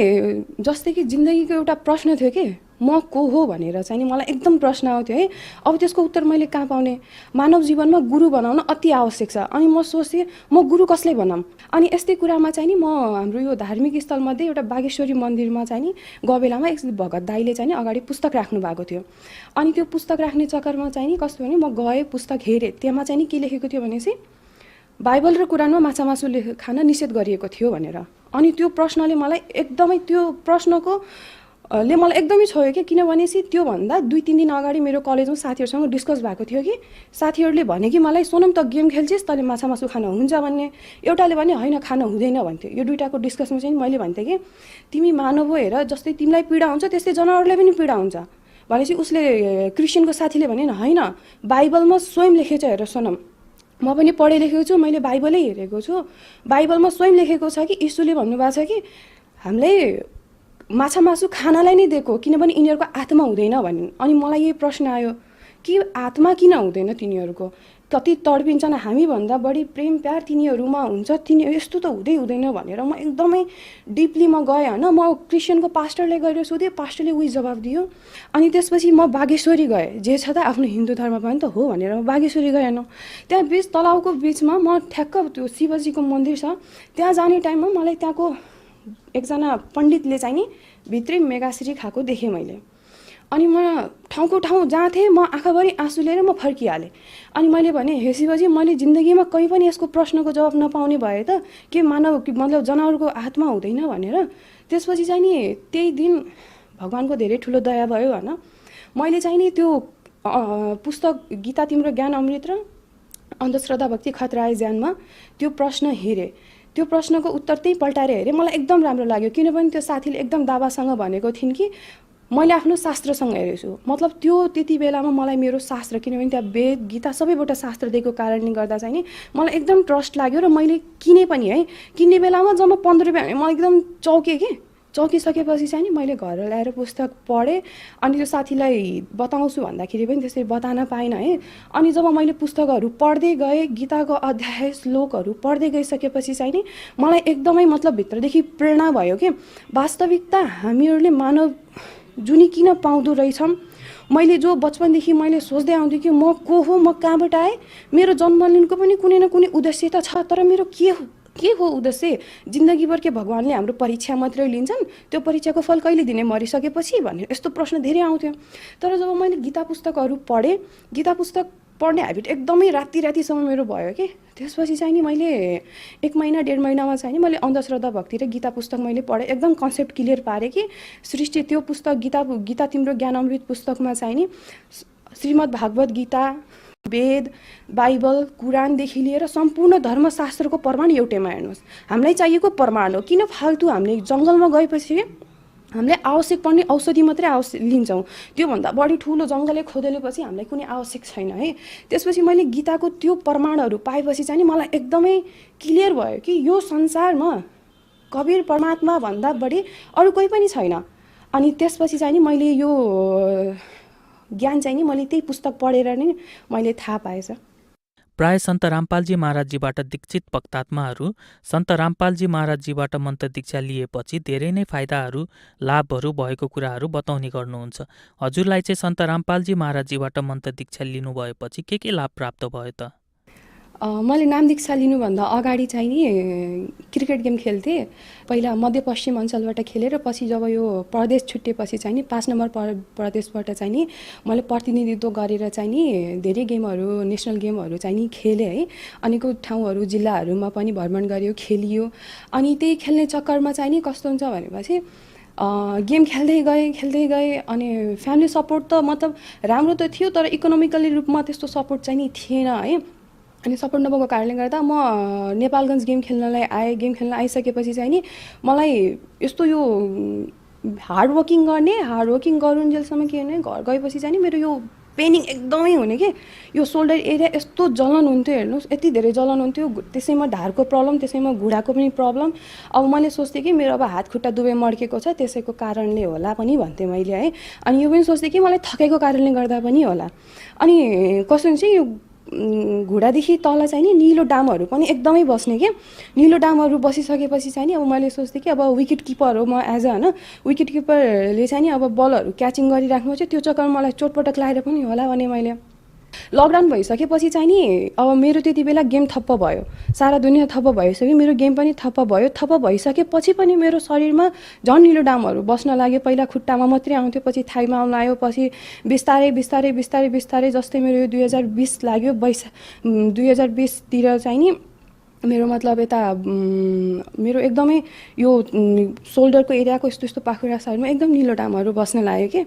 जस्तै कि जिन्दगीको एउटा प्रश्न थियो कि म को हो भनेर चाहिँ नि मलाई एकदम प्रश्न आउँथ्यो है। अब त्यसको उत्तर मैले कहाँ पाउने? मानव जीवनमा गुरु बनाउन अति आवश्यक छ। अनि म सोच्थेँ म गुरु कसले बनाऊँ? अनि यस्तै कुरामा चाहिँ नि म हाम्रो यो धार्मिक स्थलमध्ये एउटा बागेश्वरी मन्दिरमा चाहिँ नि गएको बेलामा एक भगत दाईले चाहिँ नि अगाडि पुस्तक राख्नु भएको थियो। अनि त्यो पुस्तक राख्ने चक्करमा चाहिँ नि कस्तो भने म गएँ, पुस्तक हेरेँ, त्यहाँ चाहिँ नि के लेखेको थियो भनेपछि बाइबल र कुरानमा माछा मासु खान निषेध गरिएको थियो भनेर। अनि त्यो प्रश्नले मलाई एकदमै, त्यो प्रश्नको ले मलाई एकदमै छोयो कि, किनभनेपछि त्योभन्दा 2-3 दिन अगाडि मेरो कलेजमा साथीहरूसँग डिस्कस भएको थियो कि साथीहरूले भने कि मलाई सोनम त गेम खेल्छिस् तैँले माछा मासु खान हुन्छ भन्ने, एउटाले भने होइन खान हुँदैन भन्थ्यो। यो दुईटाको डिस्कसमा चाहिँ मैले भन्थेँ कि तिमी मानव हो हेर, जस्तै तिमीलाई पीडा हुन्छ त्यस्तै जनावरलाई पनि पीडा हुन्छ भनेपछि उसले क्रिस्चियनको साथीले भने होइन बाइबलमा स्वयं लेखेको छ हेर सोनम, म पनि पढे लेखेको छु, मैले बाइबलै हेरेको छु, बाइबलमा स्वयं लेखेको छ कि यीशुले भन्नुभएको छ कि हामीले माछा मासु खानालाई नै दिएको किनभने यिनीहरूको आत्मा हुँदैन भनिन्। अनि मलाई यही प्रश्न आयो कि आत्मा किन हुँदैन तिनीहरूको? कति तडपिन्छन्, हामीभन्दा बढी प्रेम प्यार तिनीहरूमा हुन्छ, तिनी यस्तो त हुँदैन भनेर म एकदमै डिपली म गएँ होइन। म क्रिस्चियनको पास्टरले गएर सोधेँ, पास्टरले उही जवाब दियो। अनि त्यसपछि म बागेश्वरी गएँ, जे छ त आफ्नो हिन्दू धर्म पनि त हो भनेर म बागेश्वरी गएँ होइन। त्यहाँ बिच तलाउको बिचमा म ठ्याक्क त्यो शिवजीको मन्दिर छ, त्यहाँ जाने टाइममा मलाई त्यहाँको एकजना पण्डितले चाहिँ नि भित्रै मेघाश्री खाएको देखेँ मैले। अनि म ठाउँको ठाउँ जहाँ थिएँ म आँखाभरि आँसु लिएर म फर्किहालेँ। अनि मैले भने हे शिवजी, मैले जिन्दगीमा कहीँ पनि यसको प्रश्नको जवाब नपाउने भए त के मानव मतलब जनावरको आत्मा हुँदैन भनेर। त्यसपछि चाहिँ नि त्यही दिन भगवान्को धेरै ठुलो दया भयो होइन। मैले चाहिँ नि त्यो पुस्तक गीता तिम्रो ज्ञान अमृत र अन्धश्रद्धा भक्ति खतरा ज्यानमा त्यो प्रश्न हेरेँ। त्यो प्रश्नको उत्तर त्यही पल्टाएर हेरेँ, मलाई एकदम राम्रो लाग्यो। किनभने त्यो साथीले एकदम दावासँग भनेको थिइन् कि मैले आफ्नो शास्त्रसँग हेरेको छु, मतलब त्यो त्यति बेलामा मलाई मेरो शास्त्र, किनभने त्यहाँ वेद गीता सबैबाट शास्त्र दिएको कारणले गर्दा चाहिँ नि मलाई एकदम ट्रस्ट लाग्यो र मैले किने पनि है। किन्ने बेलामा जम्मा 15 रुपियाँ, म एकदम चौकेँ कि चौकिसकेपछि चाहिँ नि मैले घर ल्याएर पुस्तक पढेँ। अनि त्यो साथीलाई बताउँछु भन्दाखेरि पनि त्यसरी बताउन पाइनँ है। अनि जब मैले पुस्तकहरू पढ्दै गएँ, गीताको अध्याय श्लोकहरू पढ्दै गइसकेपछि चाहिँ नि मलाई एकदमै मतलब भित्रदेखि प्रेरणा भयो कि वास्तविकता हामीहरूले मानव जुनी किन पाउँदो रहेछौँ। मैले जो बचपनदेखि मैले सोच्दै आउँथेँ कि म को हो, म कहाँबाट आएँ, मेरो जन्म लिनुको पनि कुनै न कुनै उद्देश्य त छ, तर मेरो के हो उद्देश्य? जिन्दगीभर के भगवान्ले हाम्रो परीक्षा मात्रै लिन्छन्, त्यो परीक्षाको फल कहिले दिने मरिसकेपछि भन्ने यस्तो प्रश्न धेरै आउँथ्यो। तर जब मैले गीता पुस्तकहरू पढेँ, गीता पुस्तक पढ्ने ह्याबिट एकदमै रातिसम्म मेरो भयो कि त्यसपछि चाहिँ नि मैले 1 महिना 1.5 महिनामा चाहिँ नि मैले अन्धश्रद्धा भक्ति र गीता पुस्तक मैले पढेँ। एकदम कन्सेप्ट क्लियर पारेँ कि सृष्टि त्यो पुस्तक गीता तिम्रो ज्ञान अमृत पुस्तकमा चाहिँ नि श्रीमद् भागवत गीता, वेद, बाइबल, कुरानदेखि लिएर सम्पूर्ण धर्मशास्त्रको प्रमाण एउटैमा हेर्नुहोस्। हामीलाई चाहिएको प्रमाण हो। किन फाल्तु हामीले जङ्गलमा गएपछि हामीले आवश्यक पर्ने औषधि मात्रै लिन्छौँ, त्योभन्दा बढी ठुलो जङ्गलै खोदेलेपछि हामीलाई कुनै आवश्यक छैन है। त्यसपछि मैले गीताको त्यो प्रमाणहरू पाएपछि चाहिँ मलाई एकदमै क्लियर भयो कि यो संसारमा कबीर परमात्मा भन्दा बढी अरू कोही पनि छैन। अनि त्यसपछि चाहिँ नि मैले यो ज्ञान चाहिँ नि मैले त्यही पुस्तक पढेर नै मैले थाहा पाएछ। प्राय सन्त रामपालजी महाराजजीबाट दीक्षित भक्तात्माहरू सन्त रामपालजी महाराजजीबाट मन्त्र दीक्षा लिएपछि धेरै नै फाइदाहरू लाभहरू भएको कुराहरू बताउने गर्नुहुन्छ। हजुरलाई चाहिँ सन्त रामपालजी महाराजजीबाट मन्त्र दीक्षा लिनुभएपछि के लाभ प्राप्त भयो त? मैले नाम दीक्षा लिनुभन्दा अगाडि चाहिँ नि क्रिकेट गेम खेल्थेँ। पहिला मध्यपश्चिम अञ्चलबाट खेलेर पछि जब यो प्रदेश छुट्टेपछि चाहिँ नि 5 नम्बर प्रदेशबाट चाहिँ नि मैले प्रतिनिधित्व गरेर चाहिँ नि धेरै गेमहरू, नेसनल गेमहरू चाहिँ नि खेलेँ है। अनेकौँ ठाउँहरू जिल्लाहरूमा पनि भ्रमण गरियो, खेलियो। अनि त्यही खेल्ने चक्करमा चाहिँ नि कस्तो हुन्छ भनेपछि गेम खेल्दै गएँ अनि फ्यामिली सपोर्ट त मतलब राम्रो त थियो, तर इकोनोमिकली रूपमा त्यस्तो सपोर्ट चाहिँ नि थिएन है। अनि सपोर्ट नभएको कारणले गर्दा म नेपालगञ्ज गेम खेल्न आइसकेपछि चाहिँ नि मलाई यस्तो यो हार्डवर्किङ गरुन्जेलसम्म के भने घर गएपछि चाहिँ नि मेरो यो पेनिङ एकदमै हुने कि यो सोल्डर एरिया यस्तो जलन हुन्थ्यो, हेर्नुहोस् यति धेरै जलन हुन्थ्यो। त्यसैमा ढाडको प्रब्लम, त्यसैमा घुँडाको पनि प्रब्लम। अब मैले सोच्थेँ कि मेरो अब हात खुट्टा दुवै मड्केको छ, त्यसैको कारणले होला पनि भन्थेँ मैले है। अनि यो पनि सोच्थेँ कि मलाई थकेको कारणले गर्दा पनि होला। अनि कसो हुन्छ यो घुँडादेखि तल चाहिँ नि निलो डामहरू पनि एकदमै बस्ने के। निलो डामहरू बसिसकेपछि चाहिँ नि अब मैले सोच्थेँ कि अब विकेट किपर हो म एज अ होइन, विकेट किपरले चाहिँ नि अब बलहरू क्याचिङ गरिराख्नु चाहिँ त्यो चक्करमा मलाई चोटपटक लागेर पनि होला भने मैले लकडाउन भइसकेपछि चाहिँ नि अब मेरो त्यति बेला गेम ठप्प भयो, सारा दुनियाँ ठप्प भइसक्यो, मेरो गेम पनि ठप्प भयो। ठप्प भइसकेपछि पनि मेरो शरीरमा झन् निलो डामहरू बस्न लाग्यो। पहिला खुट्टामा मात्रै आउँथ्यो, पछि थाइमा आउन आयो, पछि बिस्तारै बिस्तारै बिस्तारै बिस्तारै जस्तै मेरो यो 2020 लाग्यो 2020तिर चाहिँ नि मेरो मतलब यता मेरो एकदमै यो सोल्डरको एरियाको यस्तो यस्तो पाखुरा साइडमा एकदम निलो डामहरू बस्न लाग्यो कि।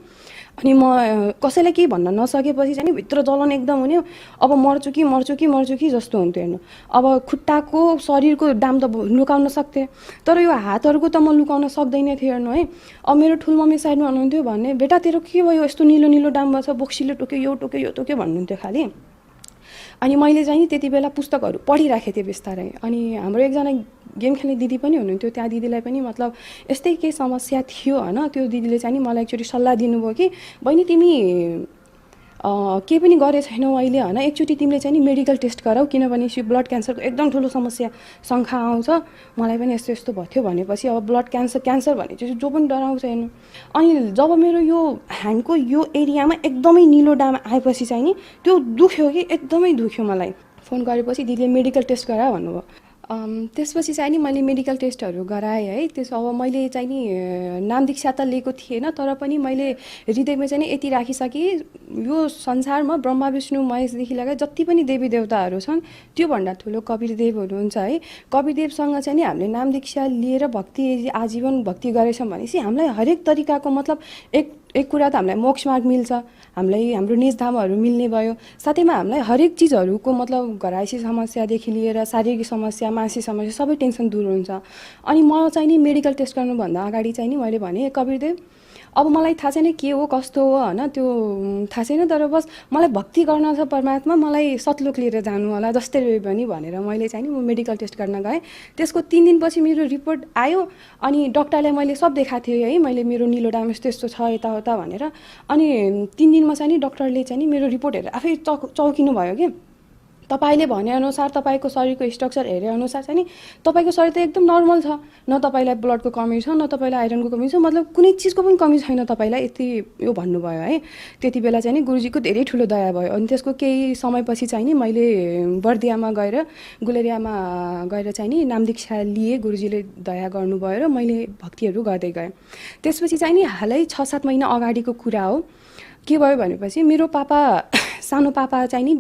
अनि म कसैलाई केही भन्न नसकेपछि चाहिँ नि भित्र जलन एकदम हुने, अब मर्छु कि जस्तो हुन्थ्यो हेर्नु। अब खुट्टाको शरीरको डाम त लुकाउन सक्थेँ, तर यो हातहरूको त म लुकाउन सक्दैन थिएँ हेर्नु है। अब मेरो ठुलमम्मी साइडमा हुनुहुन्थ्यो भने बेटा तेरो के भयो यस्तो निलो निलो डाम बस्छ, बोक्सीले टोक्यो यो टोक्यो भन्नुहुन्थ्यो खालि। अनि मैले चाहिँ नि त्यति बेला पुस्तकहरू पढिराखेको थिएँ बिस्तारै। अनि हाम्रो एकजना गेम खेल्ने दिदी पनि हुनुहुन्थ्यो, त्यहाँ दिदीलाई पनि मतलब यस्तै केही समस्या थियो होइन। त्यो दिदीले चाहिँ नि मलाई एकचोटि सल्लाह दिनुभयो कि बहिनी तिमी केही पनि गरे छैनौ अहिले होइन, एकचोटि तिमीले चाहिँ नि मेडिकल टेस्ट गराऊ, किनभने ब्लड क्यान्सरको एकदम ठुलो समस्या शङ्का आउँछ। मलाई पनि यस्तो यस्तो भयो भनेपछि अब ब्लड क्यान्सर भने चाहिँ जो पनि डराउँछ हेर्नु। अनि जब मेरो यो ह्यान्डको यो एरियामा एकदमै निलो डाम आएपछि चाहिँ नि त्यो दुख्यो कि एकदमै दुख्यो मलाई। फोन गरेपछि दिदीले मेडिकल टेस्ट गरा भन्नुभयो। त्यसपछि चाहिँ नि मैले मेडिकल टेस्टहरू गराएँ है। अब मैले चाहिँ नि नाम दीक्षा त लिएको थिएन, तर पनि मैले हृदयमा चाहिँ नि यति राखिसकेँ यो संसारमा ब्रह्मा विष्णु महेशदेखि लगायत जति पनि देवी देवताहरू छन् त्योभन्दा ठुलो कवीरदेव हुनुहुन्छ है। कवीरदेवसँग चाहिँ नि हामीले नाम दीक्षा लिएर भक्ति आजीवन भक्ति गरेछौँ भनेपछि हामीलाई हरेक तरिकाको मतलब एक कुरा त हामीलाई मोक्ष मार्ग मिल्छ, हामीलाई हाम्रो निजधामहरू मिल्ने भयो, साथैमा हामीलाई हरेक चिजहरूको मतलब घरायसी समस्यादेखि लिएर शारीरिक समस्या मानसिक समस्या सबै टेन्सन दूर हुन्छ। अनि म चाहिँ नि मेडिकल टेस्ट गर्नुभन्दा अगाडि चाहिँ नि मैले भने कवीरदेव अब मलाई थाहा छैन के हो कस्तो हो होइन, त्यो थाहा छैन, तर बस मलाई भक्ति गर्न छ परमात्मा, मलाई सतलोक लिएर जानु होला जस्तै भए पनि भनेर मैले चाहिँ नि म मेडिकल टेस्ट गर्न गएँ। त्यसको 3 दिनपछि मेरो रिपोर्ट आयो। अनि डक्टरलाई मैले सब देखाएको थिएँ है, मैले मेरो निलो डाम यस्तो यस्तो छ यताउता भनेर। अनि 3 दिनमा चाहिँ नि डक्टरले चाहिँ नि मेरो रिपोर्ट हेरेर आफै चौकिनु भयो कि तपाईँले भनेअनुसार तपाईँको शरीरको स्ट्रक्चर हेरेअनुसार चाहिँ नि तपाईँको शरीर त एकदम नर्मल छ, न तपाईँलाई ब्लडको कमी छ न तपाईँलाई आइरनको कमी छ, मतलब कुनै चिजको पनि कमी छैन तपाईँलाई, यति यो भन्नुभयो है। त्यति बेला चाहिँ नि गुरुजीको धेरै ठुलो दया भयो। अनि त्यसको केही समयपछि चाहिँ नि मैले बर्दियामा गएर गुलेरियामा गएर चाहिँ नि नाम दीक्षा लिएँ, गुरुजीले दया गर्नुभयो र मैले भक्तिहरू गर्दै गएँ। त्यसपछि चाहिँ नि हालै 6-7 महिना अगाडिको कुरा हो। के भयो भनेपछि मेरो पापा सानो पापा चाहिँ नि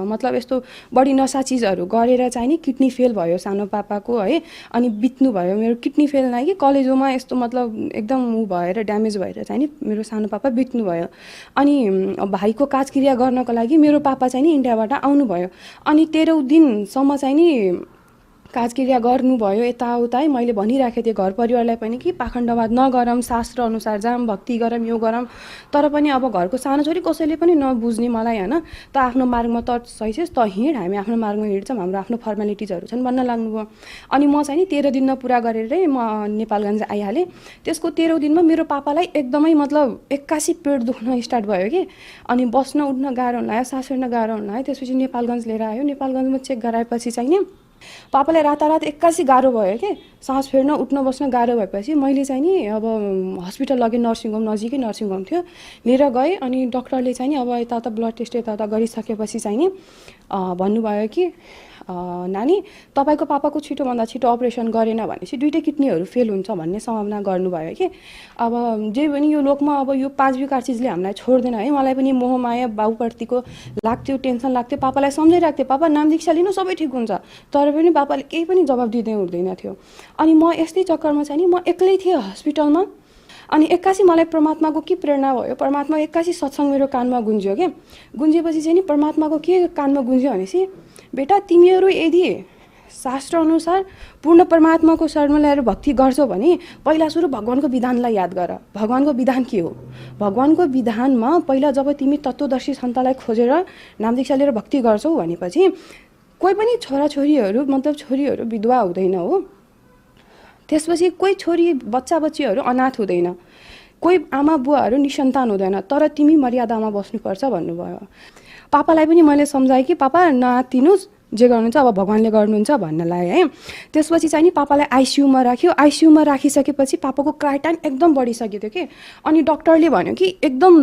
मतलब यस्तो बढी नसा चिजहरू गरेर चाहिँ नि किडनी फेल भयो सानो पापाको है। अनि बित्नु भयो मेरो किडनी फेल नै कि कलेजोमा यस्तो मतलब एकदम उ भएर ड्यामेज भएर चाहिँ नि मेरो सानो पापा बित्नु भयो। अनि भाइको काजक्रिया गर्नको लागि मेरो पापा चाहिँ नि इन्डियाबाट आउनुभयो। अनि 13औं दिनसम्म चाहिँ नि काजक्रिया गर्नुभयो यताउता है। मैले भनिराखेको थिएँ घर परिवारलाई पनि कि पाखण्डवाद नगरौँ, शास्त्र अनुसार जाऊँ, भक्ति गरौँ, यो गरौँ। तर पनि अब घरको सानो छोरी कसैले पनि नबुझ्ने मलाई होइन। त आफ्नो मार्गमा त सही छ, त हिँड, हामी आफ्नो मार्गमा हिँड्छौँ, हाम्रो आफ्नो फर्मालिटिजहरू छन् भन्न लाग्नुभयो। अनि म चाहिँ नि 13 दिनमा पुरा गरेरै म नेपालगञ्ज आइहालेँ। त्यसको 13औं दिनमा मेरो पापालाई एकदमै मतलब 81 पेट दुख्न स्टार्ट भयो कि। अनि बस्न उठ्न गाह्रो हुन लाग्यो, सास फेर्न गाह्रो हुन लाग्यो। त्यसपछि नेपालगञ्ज लिएर आयो। नेपालगञ्जमा चेक गराएपछि चाहिँ नि पापालाई रातारात 81 गाह्रो भयो कि, सास फेर्न उठ्न बस्न गाह्रो भएपछि मैले चाहिँ नि अब हस्पिटल लगेँ, नर्सिङ होम नजिकै नर्सिङ होम थियो, लिएर गएँ। अनि डक्टरले चाहिँ नि अब यताउता ब्लड टेस्ट यताउता गरिसकेपछि चाहिँ नि भन्नुभयो कि नानी तपाईँको पापाको छिटोभन्दा छिटो अपरेसन गरेन भनेपछि 2टै किडनीहरू फेल हुन्छ भन्ने सम्भावना गर्नुभयो कि। अब जे पनि यो लोकमा अब यो 5 विकार चिजले हामीलाई छोड्दैन है। मलाई पनि मोहमाया बाउप्रतिको लाग्थ्यो, टेन्सन लाग्थ्यो। पापालाई सम्झाइरहेको थिएँ, पापा नाम दीक्षा लिनु सबै ठिक हुन्छ, तर पनि पापाले केही पनि जवाब दिँदै हुँदैन थियो। अनि म यस्तै चक्करमा चाहिँ नि म एक्लै थिएँ हस्पिटलमा। अनि 81 मलाई परमात्माको के प्रेरणा भयो, परमात्मा 81 सत्सङ्ग मेरो कानमा गुन्ज्यो के। गुन्जेपछि चाहिँ नि परमात्माको के कानमा गुन्ज्यो भनेपछि बेटा तिमीहरू यदि शास्त्र अनुसार पूर्ण परमात्माको शरणमा ल्याएर भक्ति गर्छौ भने पहिला सुरु भगवानको विधानलाई याद गर। भगवानको विधान के हो? भगवानको विधानमा पहिला जब तिमी तत्त्वदर्शी सन्तलाई खोजेर नाम दीक्षा लिएर भक्ति गर्छौ भनेपछि कोही पनि छोराछोरीहरू मतलब छोरीहरू विधवा हुँदैन हो। त्यसपछि कोही छोरी बच्चा बच्चीहरू अनाथ हुँदैन, कोही आमा बुवाहरू निसन्तान हुँदैन, तर तिमी मर्यादामा बस्नुपर्छ भन्नुभयो। पापालाई पनि मैले सम्झाएँ कि पापा नआत्तिनुहोस्, जे गर्नुहुन्छ अब भगवान्ले गर्नुहुन्छ भन्नलाई है। त्यसपछि चाहिँ नि पापालाई आइसियुमा राख्यो। आइसियुमा राखिसकेपछि पापाको क्राइटाइन एकदम बढिसकेको थियो कि, अनि डक्टरले भन्यो कि एकदम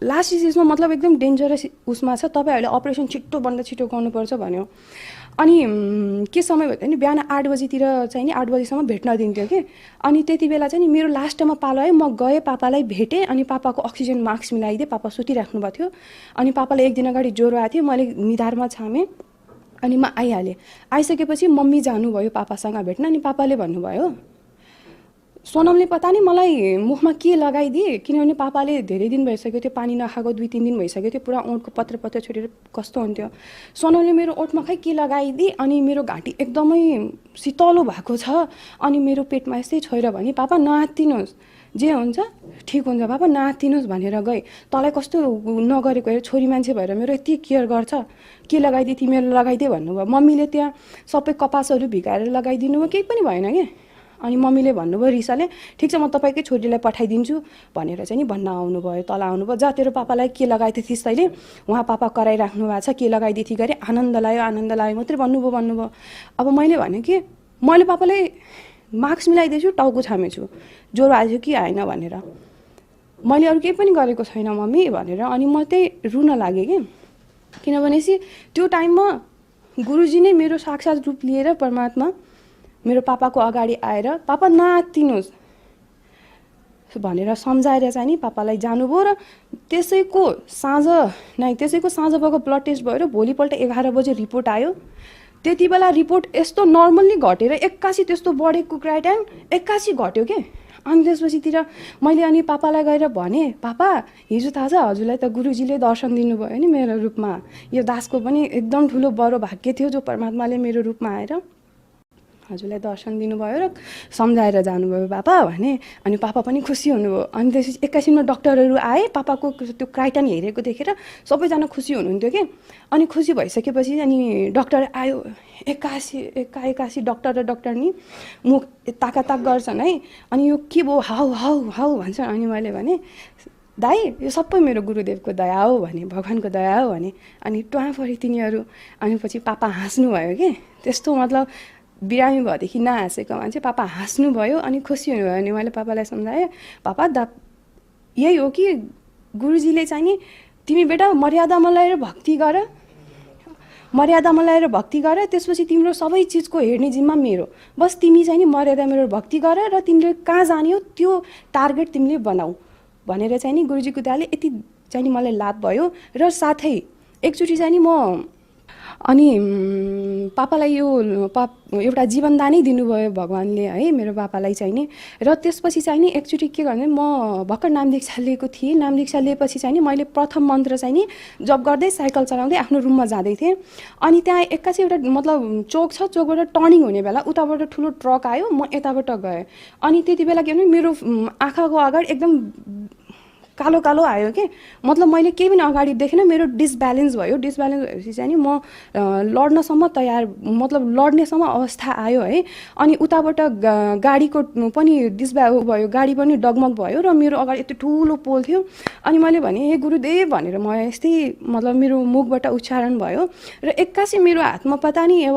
लास्ट स्टेजमा मतलब एकदम डेन्जरस उसमा छ, तपाईँहरूले अपरेसन छिटोभन्दा छिटो गर्नुपर्छ भन्यो। अनि के समय भयो भने बिहान 8 बजीतिर चाहिँ नि 8 बजीसम्म भेट्न दिन्थ्यो कि। अनि त्यति बेला चाहिँ नि मेरो लास्टमा पालो है, म गएँ पापालाई भेटेँ अनि पापाको अक्सिजन मास्क मिलाइदिएँ। पापा सुतिराख्नु भएको थियो अनि पापालाई 1 दिन अगाडि ज्वरो आएको थियो, मैले निधारमा छामेँ अनि म आइहालेँ। आइसकेपछि मम्मी जानुभयो पापासँग भेट्न। अनि पापाले भन्नुभयो सोनमले पता नि मलाई मुखमा के लगाइदिए, किनभने पापाले धेरै दिन भइसक्यो थियो पानी नखाएको, 2-3 दिन भइसक्यो थियो, पुरा ओठको पत्र पत्र छुटेर कस्तो हुन्थ्यो। सोनमले मेरो ओठमा खै के लगाइदिए अनि मेरो घाँटी एकदमै शीतलो भएको छ अनि मेरो पेटमा यस्तै छोएर भने पापा नआत्तिनुहोस्, जे हुन्छ ठिक हुन्छ पापा नआत्तिनुहोस् भनेर गएँ। तँलाई कस्तो नगरेको हेर, छोरी मान्छे भएर मेरो यति केयर गर्छ, के लगाइदिए तिमीहरू लगाइदिए भन्नुभयो। मम्मीले त्यहाँ सबै कपासहरू भिगाएर लगाइदिनु भयो, केही पनि भएन कि। अनि मम्मीले भन्नुभयो रिसाले ठिक छ म तपाईँकै छोरीलाई पठाइदिन्छु भनेर चाहिँ नि भन्न आउनुभयो, तल आउनुभयो। जा तेरो पापालाई के लगाइदिए थिइस् तैँले, उहाँ पापा कराइराख्नु भएको छ, के लगाइदिए थिए गरे, आनन्द लाग्यो मात्रै भन्नुभयो। अब मैले भने कि मैले पापालाई मास्क मिलाइदिएछु, टाउको छामेछु, ज्वरो आयो कि आएन भनेर, मैले अरू केही पनि गरेको छैन मम्मी भनेर। अनि म त्यही रुन लागेँ कि, किनभने त्यो टाइममा गुरुजी नै मेरो साक्षात् रूप लिएर परमात्मा मेरो पापाको अगाडि आएर पापा नआत्तिनुहोस् भनेर सम्झाएर चाहिँ नि पापालाई जानुभयो। र त्यसैको साँझ भएको ब्लड टेस्ट भयो र भोलिपल्ट 11 बजे रिपोर्ट आयो। त्यति बेला रिपोर्ट यस्तो नर्मल्ली घटेर 81 त्यस्तो बढेको क्राइटाइन 81 घट्यो के। अनि त्यसपछितिर मैले अनि पापालाई गएर भने पापा हिजो थाहा छ हजुरलाई त गुरुजीले दर्शन दिनुभयो नि मेरो रूपमा, यो दासको पनि एकदम ठुलो बडो भाग्य थियो जो परमात्माले मेरो रूपमा आएर हजुरलाई दर्शन दिनुभयो र सम्झाएर जानुभयो पापा भने। अनि पापा पनि खुसी हुनुभयो। अनि त्यसपछि 81 डक्टरहरू आए, पापाको त्यो क्राइटाइन हेरेको देखेर सबैजना खुसी हुनुहुन्थ्यो कि। अनि खुसी भइसकेपछि अनि डक्टर आयो, 81 डक्टर र डक्टरनी मुख ताकाताक गर्छन् है। अनि यो के भयो हाउ हाउ हाउ भन्छन्। अनि मैले भने दाइ यो सबै मेरो गुरुदेवको दया हो भने, भगवान्को दया हो भने। अनि टुवा परे तिनीहरू। अनि पछि पापा हाँस्नुभयो कि, त्यस्तो मतलब बिरामी भएदेखि नहाँसेको मान्छे पापा हाँस्नुभयो अनि खुसी हुनुभयो। अनि मैले पापालाई सम्झाएँ पापा यही हो कि गुरुजीले चाहिँ नि तिमी बेटा मर्यादामा ल्याएर भक्ति गर, त्यसपछि तिम्रो सबै चिजको हेर्ने जिम्मा मेरो, बस तिमी चाहिँ नि मर्यादा मेरो भक्ति गर र तिमीले कहाँ जाने हो त्यो टार्गेट तिमीले बनाऊ भनेर चाहिँ नि गुरुजीको दयाले यति चाहिँ नि मलाई लाभ भयो। र साथै एकचोटि चाहिँ नि म अनि पापालाई यो एउटा जीवनदानै दिनुभयो भगवान्ले है मेरो पापालाई चाहिँ नि। र त्यसपछि चाहिँ नि एकचोटि के गर्ने, म भर्खर नाम दीक्षा लिएको थिएँ। नाम दीक्षा लिएपछि चाहिँ नि मैले प्रथम मन्त्र चाहिँ नि जप गर्दै साइकल चलाउँदै आफ्नो रुममा जाँदै थिएँ। अनि त्यहाँ 81 एउटा मतलब चोक छ, चोकबाट टर्निङ हुने बेला उताबाट ठुलो ट्रक आयो, म यताबाट गएँ। अनि त्यति बेला के भने मेरो आँखाको अगाडि एकदम कालो कालो आयो कि, मतलब मैले केही पनि अगाडि देखेन। मेरो डिसब्यालेन्स भएपछि चाहिँ नि म लड्नसम्म तयार, मतलब लड्नेसम्म अवस्था आयो है। अनि उताबाट गाडीको पनि भयो, गाडी पनि डगमग भयो र मेरो अगाडि यति ठुलो पोल थियो। अनि मैले भने हे गुरुदेव भनेर म यस्तै मतलब मेरो मुखबाट उच्चारण भयो र 81 मेरो हातमा पता नि अब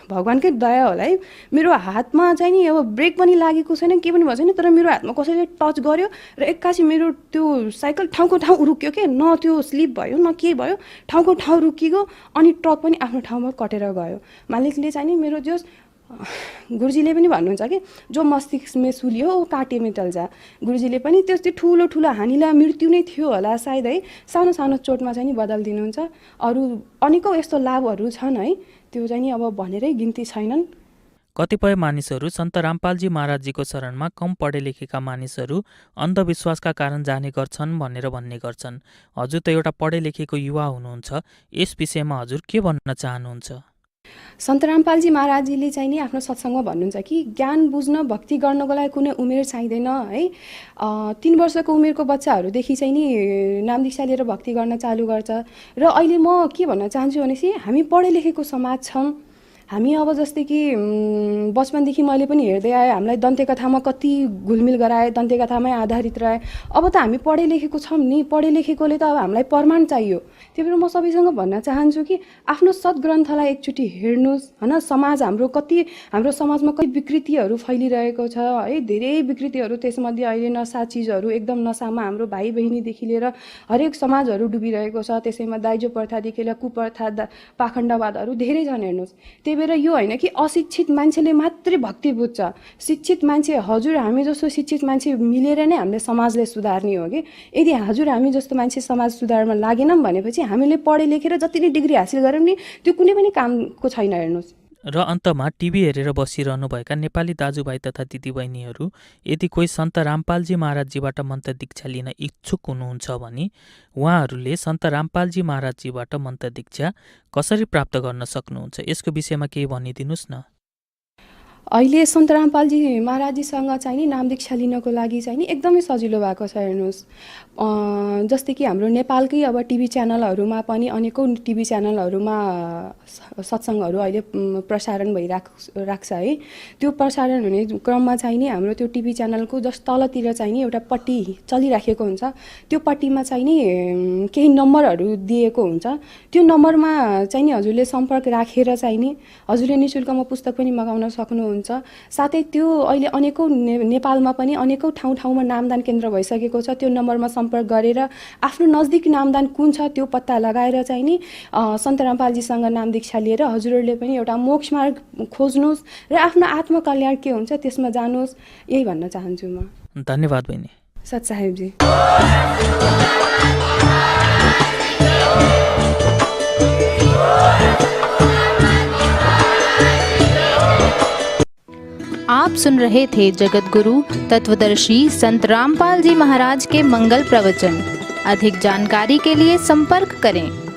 भगवान्कै दया होला है, मेरो हातमा चाहिँ नि अब ब्रेक पनि लागेको छैन, के पनि भएको छैन, तर मेरो हातमा कसैले टच गर्यो र 81 मेरो त्यो साइकल ठाउँको ठाउँ रुक्यो के, न त्यो स्लिप भयो न के भयो, ठाउँको ठाउँ रुकिगयो। अनि ट्रक पनि आफ्नो ठाउँमा कटेर गयो। मालिकले चाहिँ नि मेरो जो गुरुजीले पनि भन्नुहुन्छ कि जो मस्तिष्कमा सुलियो वो काटेमा टल्छ। गुरुजीले पनि त्यस्तै ठुलो ठुलो हानिलाई मृत्यु नै थियो होला सायद है, सानो सानो चोटमा चाहिँ नि बदलिदिनुहुन्छ। अरू अनेकौँ यस्तो लाभहरू छन् है, त्यो चाहिँ नि अब भनेरै गिन्ती छैनन्। कतिपय मानिसहरू सन्त रामपालजी महाराजजीको शरणमा कम पढे लेखेका मानिसहरू अन्धविश्वासका कारण जाने गर्छन् भनेर भन्ने गर्छन्। हजुर त एउटा पढे लेखेको युवा हुनुहुन्छ, यस विषयमा हजुर के भन्न चाहनुहुन्छ? सन्त रामपालजी महाराजजीले चाहिँ नि आफ्नो सत्सङ्गमा भन्नुहुन्छ कि ज्ञान बुझ्न भक्ति गर्नको लागि कुनै उमेर चाहिँदैन है। 3 वर्षको उमेरको बच्चाहरूदेखि चाहिँ नि नाम दीक्षा लिएर भक्ति गर्न चालु गर्छ। र अहिले म के भन्न चाहन्छु भनेपछि हामी पढे लेखेको समाज छौँ, हामी अब जस्तै कि बचपनदेखि मैले पनि हेर्दै आएँ, हामीलाई दन्त्यकथामा कति घुलमिल गराए, दन्त्यकथामै आधारित रहे। अब त हामी पढे लेखेको छौँ नि, पढे लेखेकोले त अब हामीलाई प्रमाण चाहियो। त्यही भएर म सबैसँग भन्न चाहन्छु कि आफ्नो सद्ग्रन्थलाई एकचोटि हेर्नुहोस् होइन। हाम्रो समाजमा कति विकृतिहरू फैलिरहेको छ है, धेरै विकृतिहरू। त्यसमध्ये अहिले नसा चिजहरू, एकदम नसामा हाम्रो भाइ बहिनीदेखि लिएर हरेक समाजहरू डुबिरहेको छ। त्यसैमा दाइजो प्रथादेखि लिएर कुप्रथा, पाखण्डवादहरू धेरै छन् हेर्नुहोस्। त्यही भएर यो होइन कि अशिक्षित मान्छेले मात्रै भक्ति बुझ्छ। शिक्षित मान्छे, हजुर हामी जस्तो शिक्षित मान्छे मिलेर नै हामीले समाजले सुधार्ने हो कि। यदि हजुर हामी जस्तो मान्छे समाज सुधारमा लागेनौँ भनेपछि हामीले पढे लेखेर जति नै डिग्री हासिल गऱ्यौँ नि त्यो कुनै पनि कामको छैन हेर्नुहोस्। र अन्तमा टिभी हेरेर बसिरहनुभएका नेपाली दाजुभाइ तथा दिदीबहिनीहरू यदि कोही सन्त रामपालजी महाराजजीबाट मन्त्र दीक्षा लिन इच्छुक हुनुहुन्छ भने उहाँहरूले सन्त रामपालजी महाराजजीबाट मन्त्र दीक्षा कसरी प्राप्त गर्न सक्नुहुन्छ, यसको विषयमा केही भनिदिनुहोस् न। अहिले सन्त रामपालजी महाराजजीसँग चाहिँ नि नाम दीक्षा लिनको लागि चाहिँ नि एकदमै सजिलो भएको छ हेर्नुहोस्। जस्तै कि हाम्रो नेपालकै अब टिभी च्यानलहरूमा पनि अनेकौँ टिभी च्यानलहरूमा सत्सङ्गहरू अहिले प्रसारण भइराख्छ है। त्यो प्रसारण हुने क्रममा चाहिँ नि हाम्रो त्यो टिभी च्यानलको जस्ट तलतिर चाहिँ नि एउटा पट्टी चलिराखेको हुन्छ। त्यो पट्टीमा चाहिँ नि केही नम्बरहरू दिएको हुन्छ। त्यो नम्बरमा चाहिँ नि हजुरले सम्पर्क राखेर चाहिँ नि हजुरले निःशुल्कमा पुस्तक पनि मगाउन सक्नुहुन्छ। साथै त्यो अहिले अनेकौँ नेपालमा पनि अनेकौँ ठाउँमा नामदान केन्द्र भइसकेको छ। त्यो नम्बरमा सम्पर्क गरेर आफ्नो नजिक नामदान कुन छ त्यो पत्ता लगाएर चाहिँ नि सन्त रामपालजीसँग नाम दीक्षा लिएर हजुरहरूले पनि एउटा मोक्ष मार्ग खोज्नुहोस् र आफ्नो आत्मकल्याण के हुन्छ त्यसमा जानुहोस्, यही भन्न चाहन्छु म। धन्यवाद बहिनी। सत साहेबजी। आप सुन रहे थे जगत गुरु तत्वदर्शी संत रामपाल जी महाराज के मंगल प्रवचन। अधिक जानकारी के लिए संपर्क करें।